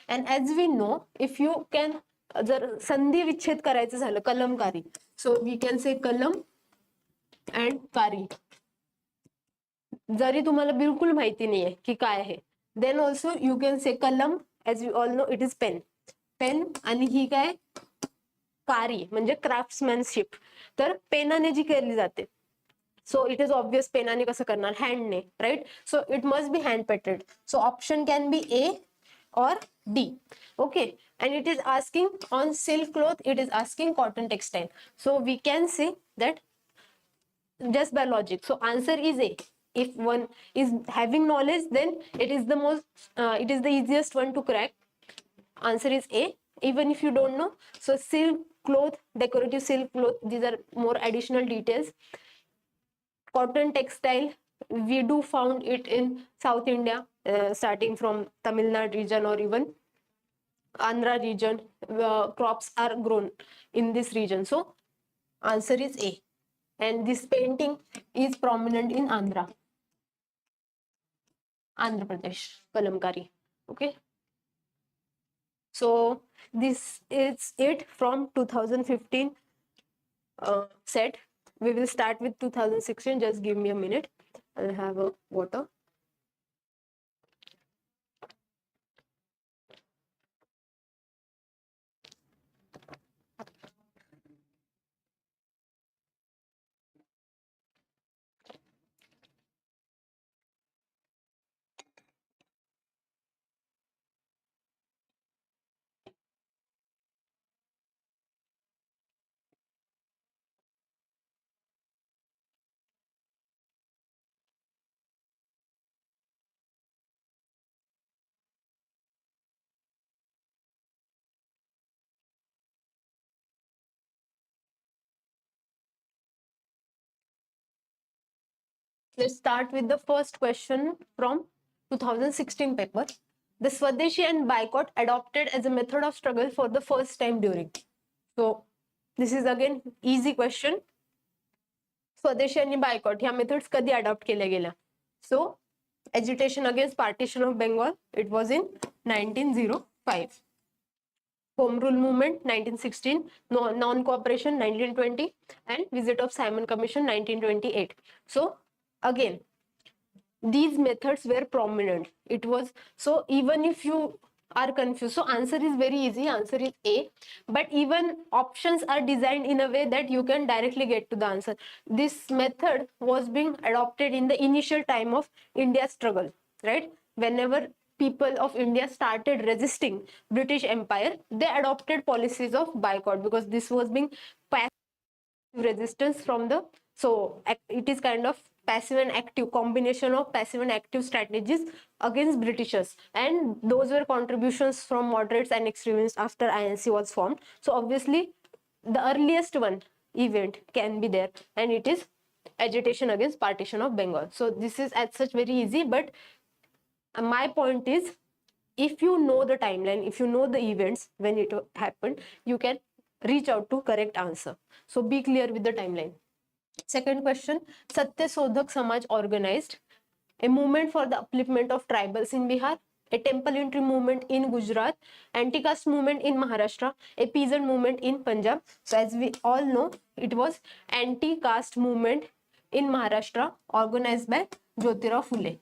And as we know, if you can जर संधी विच्छेद करायचं झालं Kalamkari, so we can say कलम and कारी. जरी तुम्हाला बिलकुल माहिती नाहीये की काय आहे, then also you can say कलम, as you all know it is pen आणि ही काय कारी म्हणजे क्राफ्ट्समॅनशिप. तर पेनाने जी केली जाते, सो इट इज ऑब्वियस पेनाने कसं करणार, हँडने, right. So it must be hand painted. So option can be A or D. Okay, and it is asking on silk cloth, it is asking cotton textile. So we can say that just by logic. So answer is A. If one is having knowledge, then it is the it is the easiest one to crack. Answer is A. Even if you don't know, so silk cloth, decorative silk cloth, these are more additional details. Cotton textile, we do found it in South India, starting from Tamil Nadu region or even Andhra region. Crops are grown in this region. So answer is A. And this painting is prominent in Andhra Pradesh, kalamkari. Okay. So this is it from 2015 set. We will start with 2016. Just give me a minute. I'll have a water. Let's start with the first question from 2016 paper. The Swadeshi and boycott adopted as a method of struggle for the first time during. So this is again easy question. Swadeshi and boycott ह्या methods कधी adopt केल्या गेल्या? So agitation against partition of Bengal, it was in 1905. Home Rule Movement 1916, Non-Cooperation 1920, and Visit of Simon Commission 1928. So again, these methods were prominent. It was, so even if you are confused, so answer is very easy, answer is A, but even options are designed in a way that you can directly get to the answer. This method was being adopted in the initial time of India's struggle, right? Whenever people of India started resisting British Empire, they adopted policies of boycott, because this was being resistance from the, so it is kind of passive and active, combination of passive and active strategies against Britishers, and those were contributions from moderates and extremists after INC was formed. So obviously the earliest one event can be there, and it is agitation against partition of Bengal. So this is as such very easy, but my point is, if you know the timeline, if you know the events when it happened, you can reach out to correct answer. So be clear with the timeline. Second question, Satya Sodhak Samaj organized a movement for the upliftment of tribals in Bihar, a temple entry movement in Gujarat, anti-caste movement in Maharashtra, a peasant movement in Punjab. So as we all know, it was anti-caste movement in Maharashtra organized by Jyotirao Phule.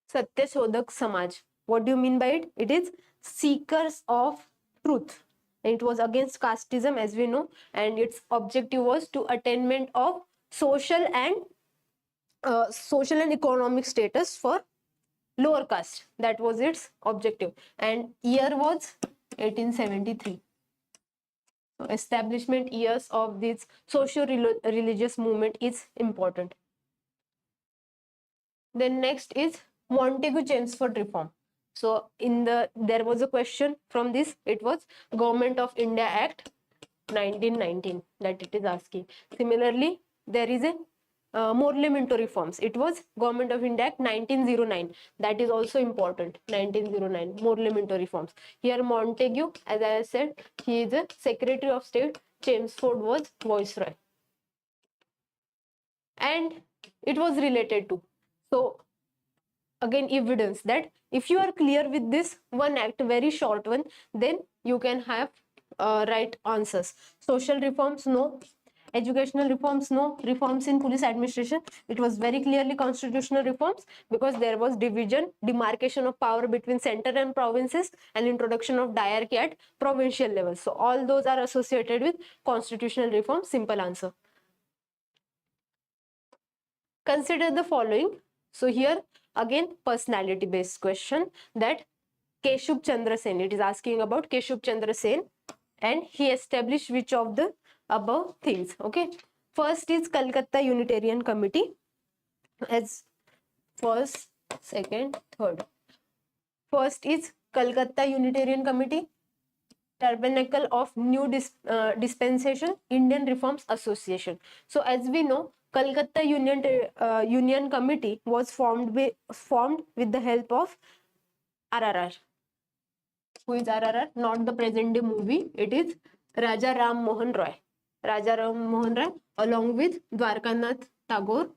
Satya Sodhak Samaj. What do you mean by it? It is seekers of truth. And it was against casteism, as we know, and its objective was to attainment of social and economic status for lower caste. That was its objective. And year was 1873. So establishment years of this socio-religious movement is important. Then next is Montagu-Chelmsford reform. So there was a question from this. It was Government of India Act 1919 that it is asking. Similarly, there is a Morley Minto reforms. It was Government of India Act 1909. That is also important. 1909 Morley Minto reforms. Here Montagu, as I said, he is a Secretary of State. Chelmsford was Viceroy. And it was related to. So again, evidence that if you are clear with this one act, very short one, then you can have right answers. Social reforms, no. Educational reforms, no. Reforms in police administration, it was very clearly constitutional reforms, because there was division, demarcation of power between center and provinces, and introduction of diarchy at provincial level. So all those are associated with constitutional reforms. Simple answer. Consider the following. So here again, personality based question, that Keshub Chandra Sen, it is asking about Keshub Chandra Sen, and he established which of the above things. Okay, first is Calcutta Unitarian Committee as first, second, third. First is Calcutta Unitarian Committee, Tabernacle of New Dispensation, Indian Reforms Association. So as we know, Calcutta Union Committee was formed with the help of RRR. Who is RRR? Not the present day movie. It is Raja Ram Mohan Roy. Raja Ram Mohan Roy along with Dwarkanath Tagore.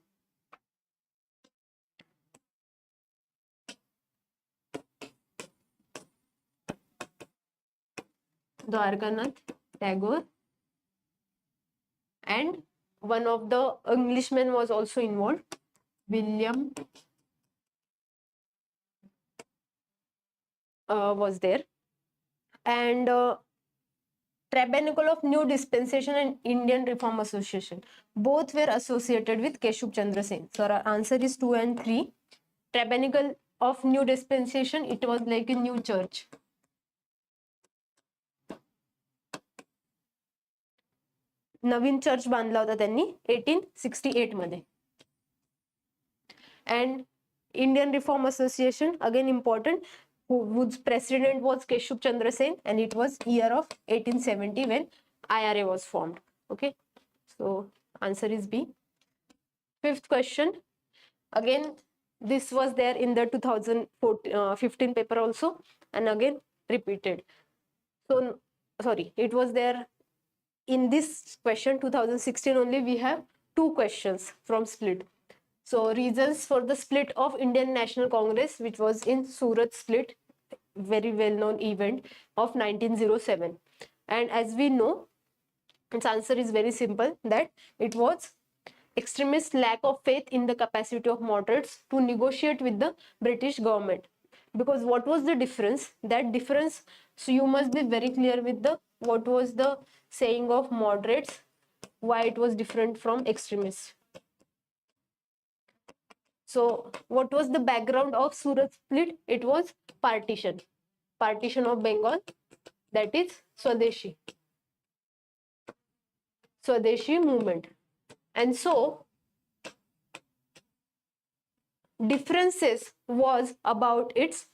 Dwarkanath Tagore, and one of the Englishmen was also involved, William was there, and Tabernacle of New Dispensation and Indian Reform Association, both were associated with Keshub Chandra Sen. So our answer is 2 and 3. Tabernacle of New Dispensation, it was like a new church. Naveen church बांधला होता त्यांनी 1868 मध्ये. And Indian Reform Association, again important, whose president was Keshub Chandra Sen, and it was year of 1870 when IRA was formed. Okay, so answer is B. Fifth question, again this was there in the 2015 paper also, and again repeated. So sorry, it was there in this question 2016 only. We have two questions from split. So reasons for the split of Indian National Congress, which was in Surat split, very well known event of 1907. And as we know, its answer is very simple, that it was extremist lack of faith in the capacity of moderates to negotiate with the British government. Because what was the difference? That difference, so you must be very clear with the what was the saying of moderates, why it was different from extremists. So what was the background of Surat split? It was partition of Bengal, that is Swadeshi movement. And so differences was about its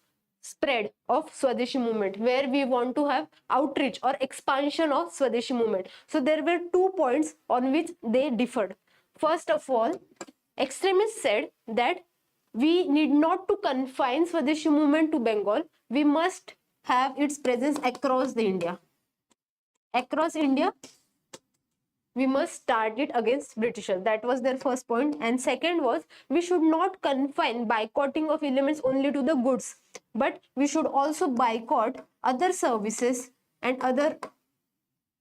spread of Swadeshi movement, where we want to have outreach or expansion of Swadeshi movement. So there were 2 points on which they differed. First of all, extremists said that we need not to confine Swadeshi movement to Bengal, we must have its presence across the India. Across India, we must start it against Britishers. That was their first point. And second was, we should not confine boycotting of elements only to the goods, but we should also boycott other services and other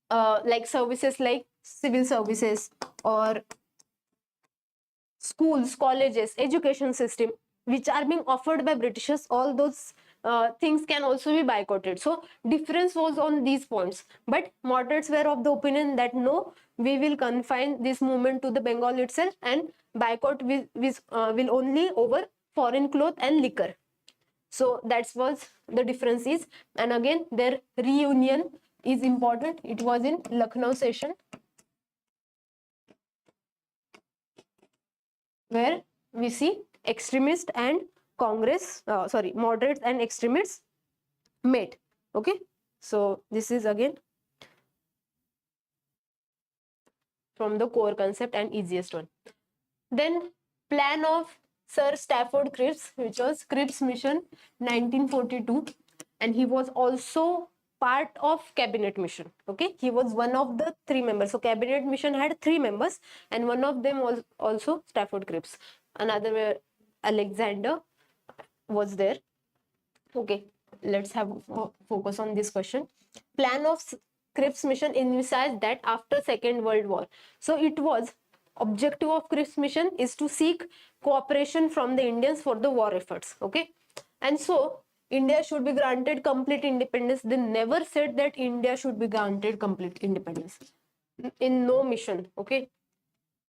like services like civil services or schools, colleges, education system, which are being offered by Britishers. All those things can also be boycotted. So difference was on these points, but moderates were of the opinion that no, we will confine this movement to the Bengal itself, and boycott will only over foreign cloth and liquor. So that was the differences. And again, their reunion is important. It was in Lucknow session, where we see extremists and moderates and extremists met. Okay, so this is again from the core concept and easiest one. Then plan of Sir Stafford Cripps, which was Cripps Mission 1942, and he was also part of cabinet mission. Okay, he was one of the 3 members. So cabinet mission had 3 members, and one of them was also Stafford Cripps. Another where Alexander was there. Okay, let's have focus on this question. Plan of Cripps mission envisaged that after Second World War. So it was objective of Cripps mission is to seek cooperation from the Indians for the war efforts. Okay, and so India should be granted complete independence. They never said that India should be granted complete independence. In no mission. Okay,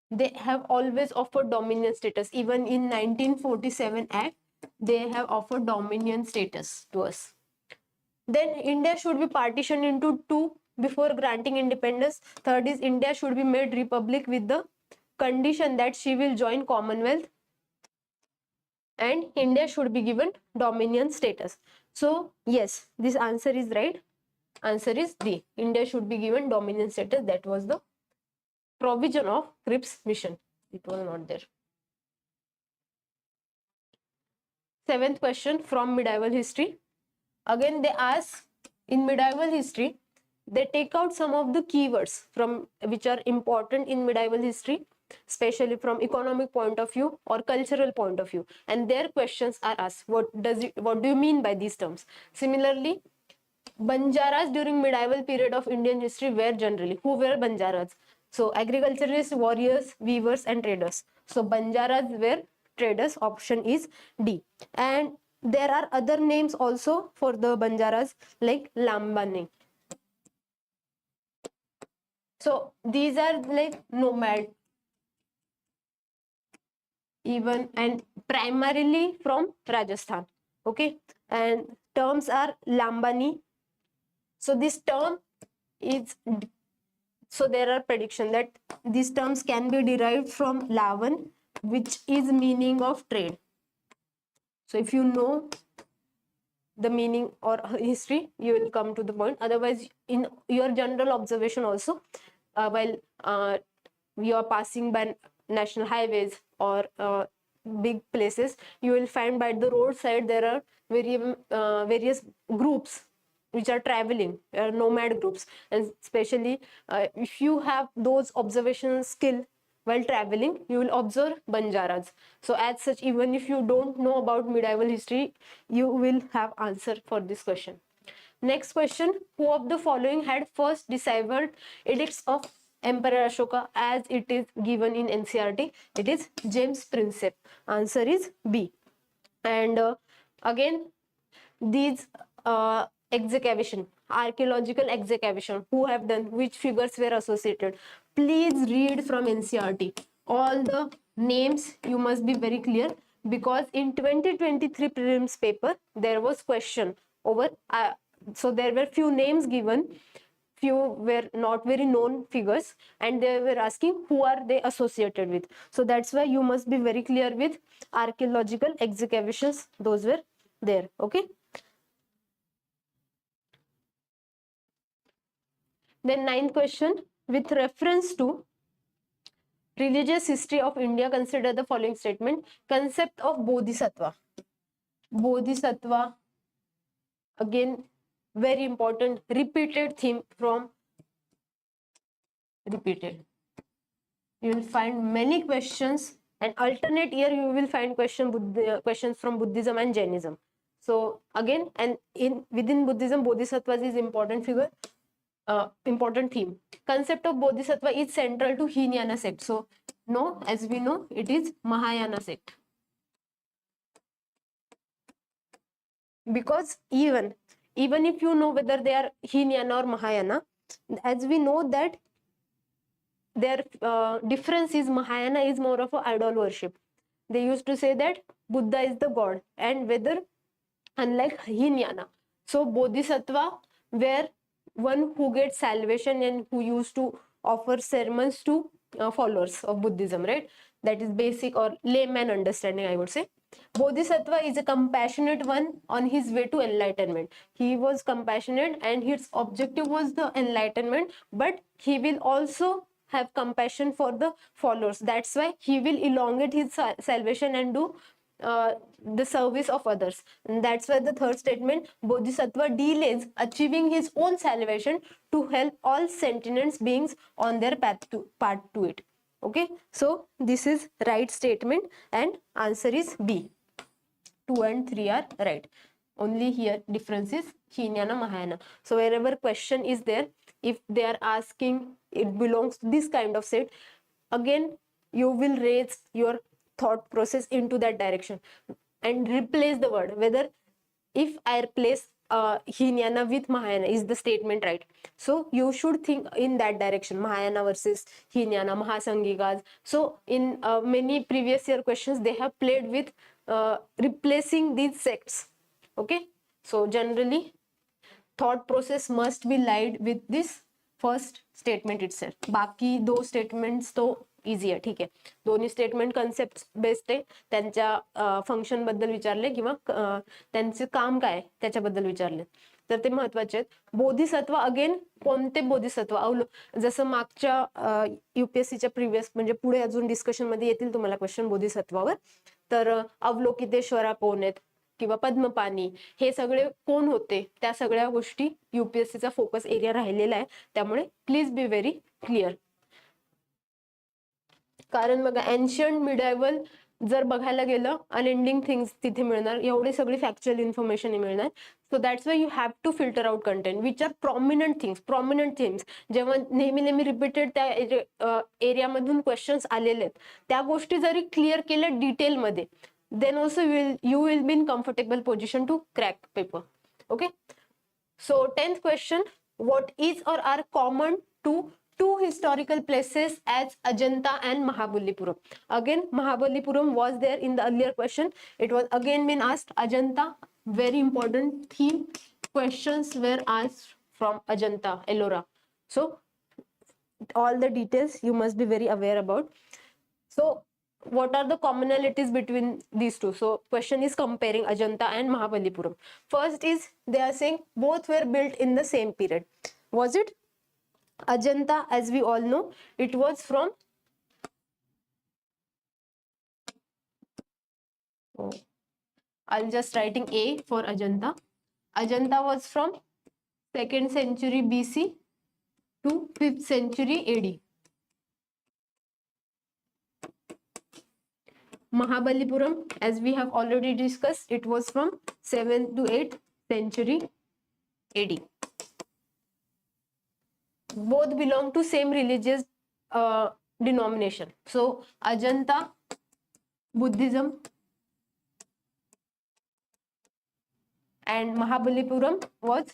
they have always offered dominion status. Even in 1947 Act, they have offered dominion status to us. Then India should be partitioned into 2 before granting independence. Third is, India should be made republic with the condition that she will join Commonwealth, and India should be given dominion status. So yes, this answer is right. Answer is D. India should be given dominion status. That was the provision of Cripps mission. It was not there. 7th question from medieval history. Again, they ask, in medieval history, they take out some of the keywords from which are important in medieval history, especially from economic point of view or cultural point of view, and their questions are asked. What do you mean by these terms? Similarly, Banjaras during medieval period of Indian history were generally, who were Banjaras? So agriculturists, warriors, weavers, and traders. So Banjaras were traders. Option is D. And there are other names also for the Banjaras, like Lambani. So these are like nomad, even, and primarily from Rajasthan. Okay, and terms are Lambani. So this term is, so there are prediction that these terms can be derived from Lavan, which is meaning of trade. So if you know the meaning or history, you will come to the point. Otherwise, in your general observation also, while you are passing by national highways or big places, you will find by the roadside there are various groups which are traveling, nomad groups. And especially if you have those observation skill, while traveling you will observe Banjaras. So as such, even if you don't know about medieval history, you will have answer for this question. Next question, who of the following had first deciphered edicts of Emperor Ashoka as it is given in NCERT? It is James Prinsep. Answer is B. And again, these excavation, archaeological excavation, who have done, which figures were associated, please read from NCERT. All the names you must be very clear, because in 2023 prelims paper there was question over so there were few names given, few were not very known figures, and they were asking who are they associated with. So that's why you must be very clear with archaeological excavations, those were there. Okay, then ninth question, with reference to religious history of India, consider the following statement. Concept of bodhisattva. Bodhisattva, again very important, repeated theme from repeated. You will find many questions, and alternate year you will find questions from Buddhism and Jainism. So again, and in within Buddhism, bodhisattvas is important figure, important theme. Concept of bodhisattva is central to Hinayana sect. So no, as we know, it is Mahayana sect. Because even if you know whether they are Hinayana or Mahayana, as we know that their difference is Mahayana is more of a idol worship. They used to say that Buddha is the god, and whether unlike Hinayana. So bodhisattva were one who gets salvation and who used to offer sermons to followers of Buddhism, right? That is basic or layman understanding, I would say. Bodhisattva is a compassionate one on his way to enlightenment. He was compassionate and his objective was the enlightenment, but he will also have compassion for the followers. That's why he will elongate his salvation and do the service of others. And that's why the third statement, bodhisattva delays achieving his own salvation to help all sentient beings on their path to it. Okay, so this is right statement and answer is B. 2 and 3 are right. Only here difference is Hinayana, Mahayana. So wherever question is there, if they are asking it belongs to this kind of set, again you will raise your thought process into that direction and replace the word. Whether if I replace Hinayana with Mahayana, is the statement right? So you should think in that direction, Mahayana versus Hinayana, Mahasanghikas. So in many previous year questions they have played with replacing these sects. Okay, so generally thought process must be lied with this first statement itself. बाकी दो statements तो easy आहे, ठीक आहे. दोन्ही statement concept based आहे, त्यांच्या function बद्दल विचारले किंवा त्यांचे काम काय त्याच्याबद्दल विचारले तर ते महत्वाचे आहेत. बोधिसत्व अगेन कोणते बोधिसत्व जसं मागच्या युपीएससीच्या प्रिव्हियस म्हणजे पुढे अजून डिस्कशन मध्ये येतील तुम्हाला क्वेश्चन बोधिसत्वावर. तर अवलोकितेश्वरा कोण आहेत किंवा पद्मपानी हे सगळे कोण होते, त्या सगळ्या गोष्टी युपीएससीचा फोकस एरिया राहिलेला आहे. त्यामुळे प्लीज बी व्हेरी क्लिअर. कारण बघा एन्शियंट मिडायवल जर बघायला गेलं अनएंडिंग थिंग्स तिथे मिळणार, एवढी सगळी फॅक्च्युअल इन्फॉर्मेशन मिळणार. So that's why you have to filter out content which are prominent things. Prominent things जेव्हा नेहमी रिपीटेड त्या एरियामधून क्वेश्चन्स आलेले आहेत, त्या गोष्टी जरी क्लिअर केल्या डिटेलमध्ये, then also you will be in comfortable position to crack paper. Okay, so 10th question, what is or are common to two historical places as Ajanta and Mahabalipuram? Again Mahabalipuram was there in the earlier question, it was again been asked. Ajanta, very important theme, questions were asked from Ajanta, Ellora. So all the details you must be very aware about. So what are the commonalities between these two? So question is comparing Ajanta and Mahabalipuram. First is they are saying both were built in the same period. Was it? Ajanta, as we all know, it was from I'll just writing A for Ajanta. Ajanta was from 2nd century BC to 5th century AD. Mahabalipuram, as we have already discussed, it was from 7th to 8th century AD. Both belong to same religious denomination. So Ajanta, Buddhism, and Mahabalipuram was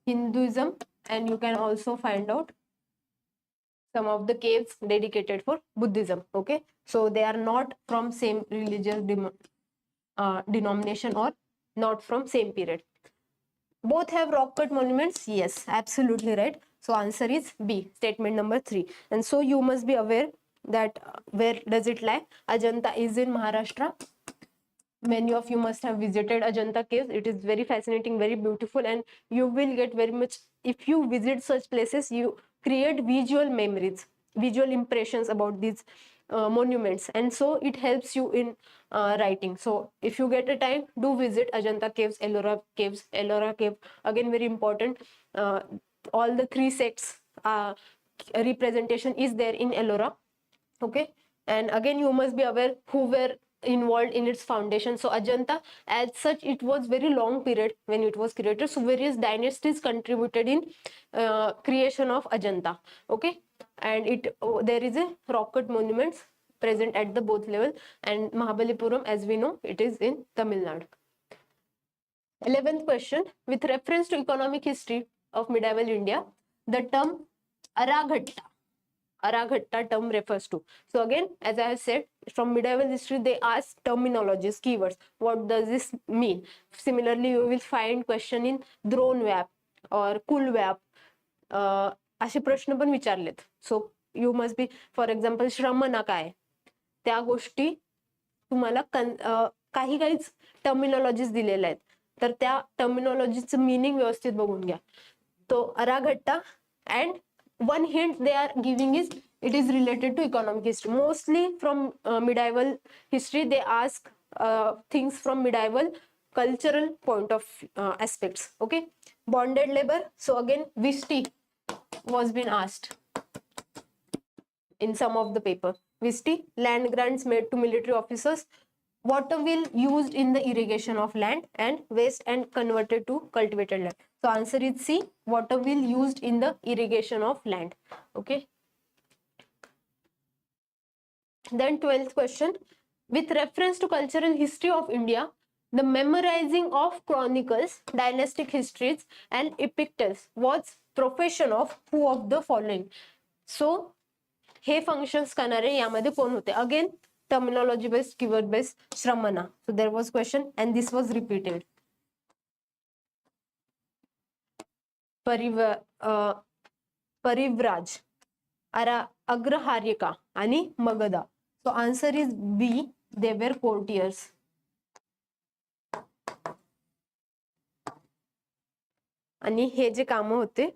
Hinduism, and you can also find out some of the caves dedicated for Buddhism. Okay, so they are not from same religious denomination or not from same period. Both have rock cut monuments. Yes, absolutely right. So answer is B, statement number 3. And so you must be aware that where does it lie? Ajanta is in Maharashtra. Many of you must have visited Ajanta caves. It is very fascinating, very beautiful, and you will get very much, if you visit such places, you create visual memories, visual impressions about these monuments, and so it helps you in writing. So if you get a time, do visit Ajanta caves, Ellora caves. Ellora cave, again, very important. All the 3 sects representation is there in Ellora. Okay, and again, you must be aware who were involved in its foundation. So Ajanta, as such, it was very long period when it was created, so various dynasties contributed in creation of Ajanta. Okay, and there is a rock cut monuments present at the both level, and Mahabalipuram, as we know, it is in Tamil Nadu. 11th question, with reference to economic history of medieval India, the term Araghatta term refers to. So again, as I have said, from medieval history, they ask terminologies, keywords. What does this mean? Similarly, you will find question in द्रोणव्याप or कुलव्याप. असे प्रश्न पण विचारलेत. So you must be, for example, श्रमणा काय? त्या गोष्टी तुम्हाला काही काहीच टर्मिनॉलॉजीज दिलेल्या आहेत, तर त्या टर्मिनॉलॉजीचं मीनिंग व्यवस्थित बघून घ्या. तो अराघट्टा, and one hint they are giving is it is related to economic history. Mostly from medieval history, they ask things from medieval cultural point of aspects. Okay, bonded labor. So again, Vishti was been asked in some of the paper. Vishti, land grants made to military officers, water wheel used in the irrigation of land, and waste and converted to cultivated land. So answer is C, water wheel used in the irrigation of land. Okay. Then 12th question, with reference to cultural history of India, the memorizing of chronicles, dynastic histories, and epic tales was profession of who of the following? So hey functions करणारे यामध्ये कोण होते? Again, terminology based, keyword based, Shramana. So there was question and this was repeated. परिव्राज, अग्रहार्यका आणि Magadha. So answer is B, they were courtiers. आणि हे जे काम होते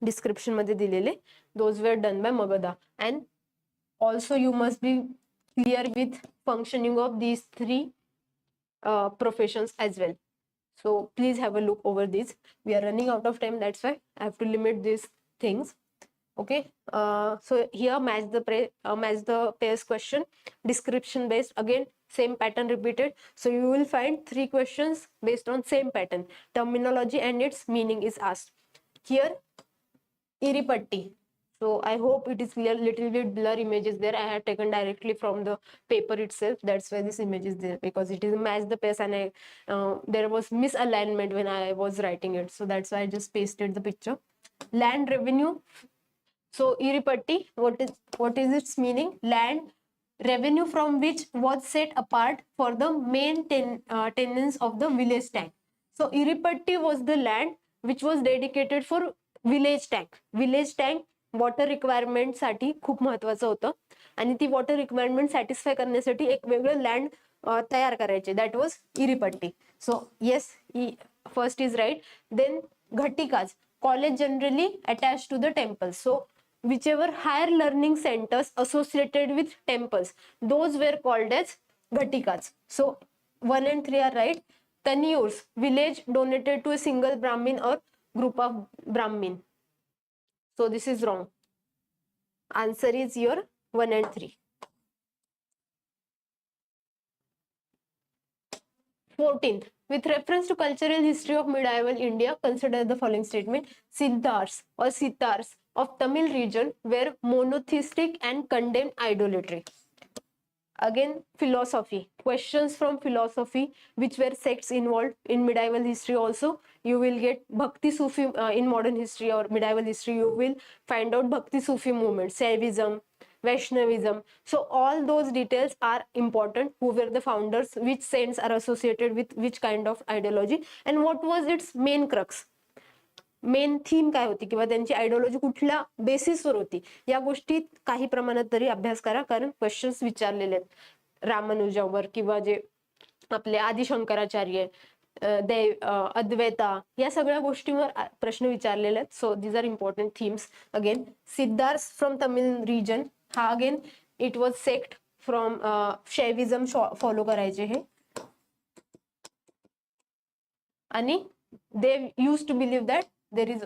description मध्ये दिलेले, those were done by Magadha. And also you must be clear with functioning of these 3 professions as well. So please have a look over this. We are running out of time, that's why I have to limit these things. Okay, so here match the pairs question, description based, again same pattern repeated. So you will find 3 questions based on same pattern. Terminology and its meaning is asked. Here Iripatti. So I hope it is clear. Little bit blur images there. I had taken directly from the paper itself. That's why this image is there, because it is match the pairs, and there was misalignment when I was writing it. So that's why I just pasted the picture. Land revenue. So Iripatti, what is its meaning? Land revenue from which was set apart for the main tenants of the village tank. So Iripatti was the land which was dedicated for village tank. Village tank water requirement साठी खूप महत्वाचं होतं, आणि ती water requirement satisfy करण्यासाठी एक वेगळं land तयार करायचे. That was Eripatti. So yes, first is right. Then ghatikas, college generally attach to the temples. So whichever higher learning centers associated with temples, those were called as ghatikas. So 1 and 3 are right. Taniyurs, village donated to a single Brahmin or group of Brahmin. So this is wrong. Answer is your 1 and 3. 14th, with reference to cultural history of medieval India, consider the following statement. Siddhars or Sitars of Tamil region were monotheistic and condemned idolatry. Again, philosophy. Questions from philosophy, which were sects involved in medieval history also. You will get Bhakti Sufi in modern history or medieval history. You will find out Bhakti Sufi movement, Saivism, Vaishnavism. So all those details are important. Who were the founders? Which saints are associated with which kind of ideology? And what was its main crux? Main theme काय होती किंवा त्यांची ideology कुठल्या बेसिसवर होती, या गोष्टी काही प्रमाणात तरी अभ्यास करा, कारण क्वेश्चन्स विचारलेले आहेत रामानुजावर किंवा जे आपले आदिशंकराचार्य, देव, अद्वैता, या सगळ्या गोष्टींवर प्रश्न विचारलेले आहेत. So these are important themes. Again Siddharth from Tamil region, हा again it was sect from Shaivism follow करायचे हे, आणि they used to believe that there is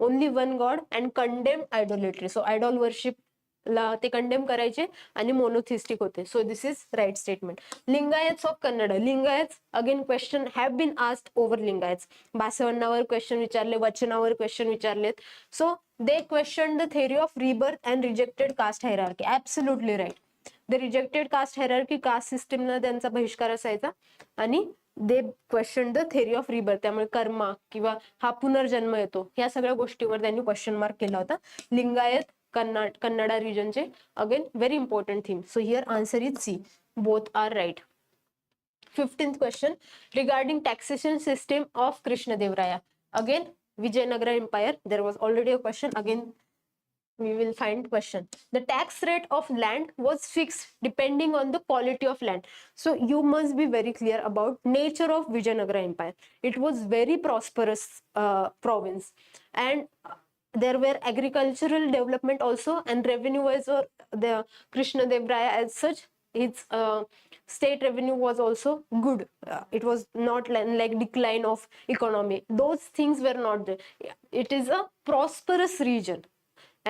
only one god and condemn idolatry. So idol worship ला ते कंडेम करायचे आणि monotheistic होते. So this is right statement. Lingayats of Kannada. Lingayats again question have been asked over Lingayats. बासवण्णावर question विचारले, वचनावर question विचारलेत. So they question the theory of rebirth and rejected caste hierarchy. Absolutely right. The rejected caste hierarchy, caste सिस्टमला त्यांचा बहिष्कार असायचा, आणि they question the theory of rebirth. त्यामुळे कर्मा किंवा हा पुनर्जन्म येतो, या सगळ्या गोष्टीवर त्यांनी क्वेश्चन मार्क केला होता. लिंगायत कन्नडा रिजनचे again very important theme. So here answer is C, both are right. 15th question regarding taxation system of Krishnadevaraya. Again, Vijayanagara Empire. There was already a question. Again, we will find question. The tax rate of land was fixed depending on the quality of land. So you must be very clear about nature of Vijayanagara Empire. It was very prosperous province, and there were agricultural development also, and revenue wise the Krishnadevaraya as such, its state revenue was also good. It was not like decline of economy. Those things were not there. It is a prosperous region.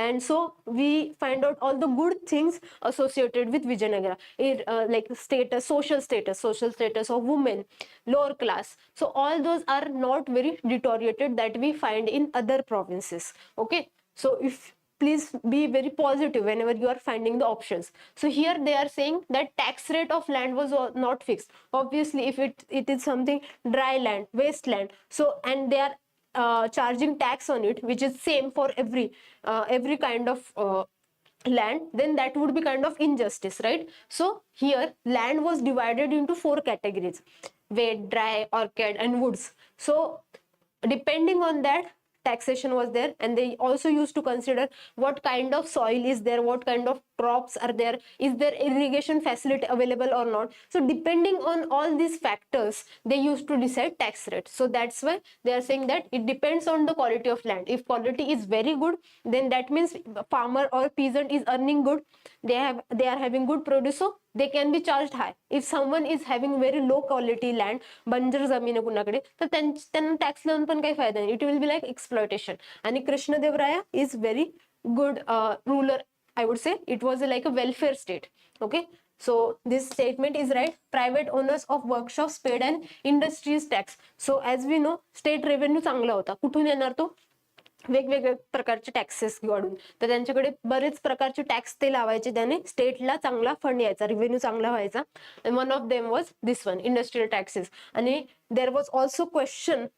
And so we find out all the good things associated with Vijayanagara, like status, social status of women, lower class. So all those are not very deteriorated that we find in other provinces. Okay, so if please be very positive whenever you are finding the options. So here they are saying that tax rate of land was not fixed. Obviously, if it is something dry land, wasteland, so and they are charging tax on it, which is same for every kind of land, then that would be kind of injustice, right? So here land was divided into 4 categories: wet, dry, orchid, and woods. So depending on that, taxation was there, and they also used to consider what kind of soil is there, what kind of crops are there, is there irrigation facility available or not. So depending on all these factors, they used to decide tax rate. So that's why they are saying that it depends on the quality of land. If quality is very good, then that means farmer or peasant is earning good, they are having good produce, so they can be charged high. If someone is having very low quality land, बंजर जमीन कुणाकडे, तर त्यांना tax लावून पण काही फायदा नाही. It will be like exploitation. आणि Krishnadevaraya is very good ruler. I would say it was like a welfare state. Okay, so this statement is right. Private owners of workshops paid an industries tax. So as we know, state revenue चांगला होता. कुठून येणार तो? वेगवेगळ्या प्रकारचे taxes वाढून. तर त्यांच्याकडे बरेच प्रकारचे टॅक्स ते लावायचे, त्याने स्टेटला चांगला फंड यायचा, रेव्हेन्यू चांगला व्हायचा. and one of them was this one, industrial taxes. आणि there was also question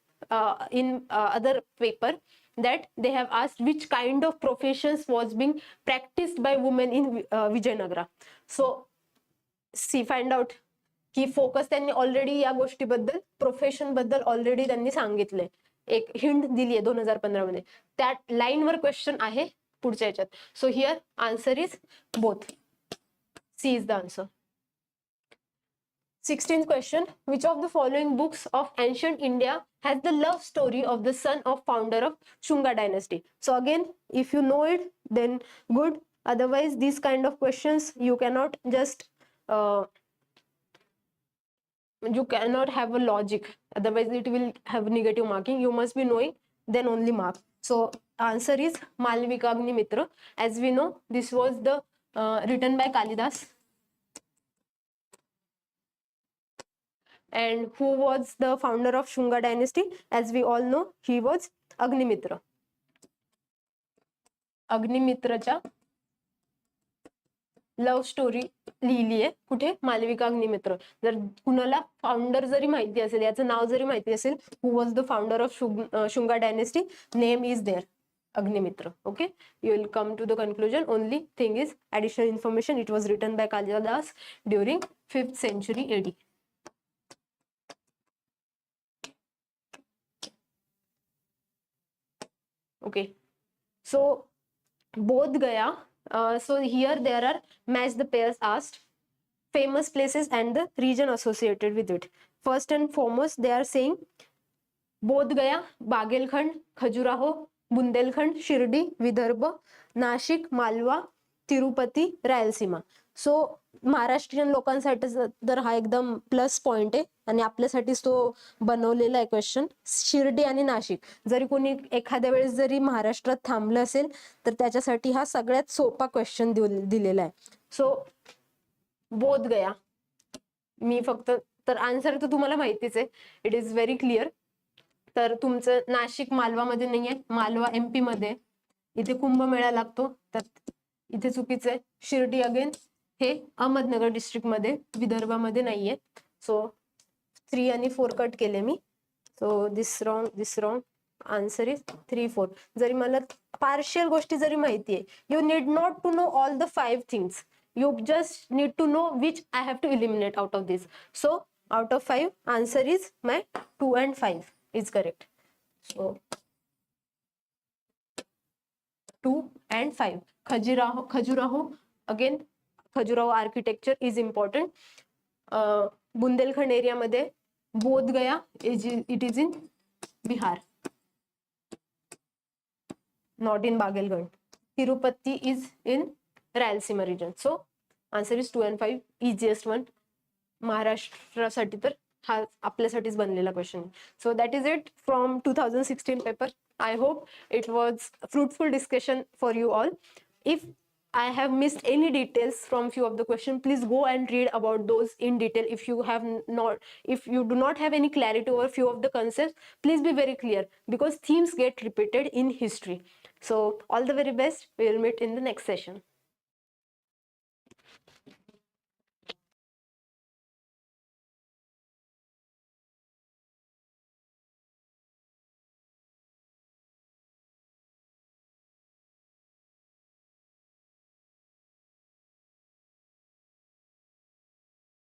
in other paper that they have asked which kind of professions was being practiced by women in Vijayanagara. So see, find out की focus त्यांनी already या गोष्टीबद्दल, profession बद्दल already त्यांनी सांगितलंय. एक hint दिली आहे 2015 मध्ये. त्या लाईनवर क्वेश्चन आहे पुढच्या याच्यात. So here answer is both. C is the answer. 16th question, which of the following books of ancient India has the love story of the son of founder of Shunga dynasty? So again, if you know it, then good. Otherwise, these kind of questions you cannot just you cannot have a logic. Otherwise, it will have negative marking. You must be knowing, then only mark. So answer is Malvika Agnimitra. As we know, this was the written by Kalidas. And who was the founder of Shunga dynasty? As we all know, he was Agnimitra. अग्निमित्रच्या love story लिहिली आहे कुठे? मालविका अग्निमित्र. जर कुणाला founder जरी माहिती असेल, याचं नाव जरी माहिती असेल, who was the founder of Shunga dynasty, name is there Agnimitra. Okay, you will come to the conclusion. Only thing is additional information. It was written by Kalidadas during 5th century AD. Okay, so Bodh Gaya. So here there are match the pairs asked, famous places and the region associated with it. First and foremost, they are saying Bodh Gaya, Bagelkhand, Khajuraho, Bundelkhand, Shirdi, Vidarbha, Nashik, Malwa, Tirupati, Rayalaseema. So Maharashtrian लोकांसाठी तर हा एकदम plus point आहे आणि आपल्यासाठीच तो बनवलेला आहे question. Shirdi आणि नाशिक, जरी कोणी एखाद्या वेळेस जरी महाराष्ट्रात थांबलं असेल तर त्याच्यासाठी हा सगळ्यात सोपा क्वेश्चन दिलेला आहे. सो बोध गया, मी फक्त तर आन्सर तर तुम्हाला माहितीच आहे, इट इज व्हेरी क्लिअर. तर तुमचं नाशिक मालवामध्ये नाहीये, मालवा MP मध्ये, इथे कुंभमेळा लागतो, तर इथे चुकीचं आहे. शिर्डी अगेन हे अहमदनगर डिस्ट्रिक्ट मध्ये, विदर्भामध्ये नाहीये. सो 3 आणि 4 कट केले मी. So this wrong. Answer is 3, 4. जरी मला पार्शियल गोष्टी जरी माहिती आहे, you need not to know all the 5 things, you just need to know which I have to eliminate out of this. So out of 5 answer is my 2 and 5 is correct. So 2 and 5. Khajuraho again, Khajuraho architecture is important. Bundelkhand area मध्ये, Bodh Gaya it is in Bihar, not in Bagelkhand. Tirupati is in Rayalaseema region. So answer is 2 and 5, easiest one. महाराष्ट्रासाठी तर हा आपल्यासाठीच बनलेला question. So that is it from 2016 paper. I hope it was fruitful discussion for you all. If I have missed any details from few of the question, please go and read about those in detail. If you do not have any clarity over few of the concepts, please be very clear, because themes get repeated in history. So all the very best. We will meet in the next session.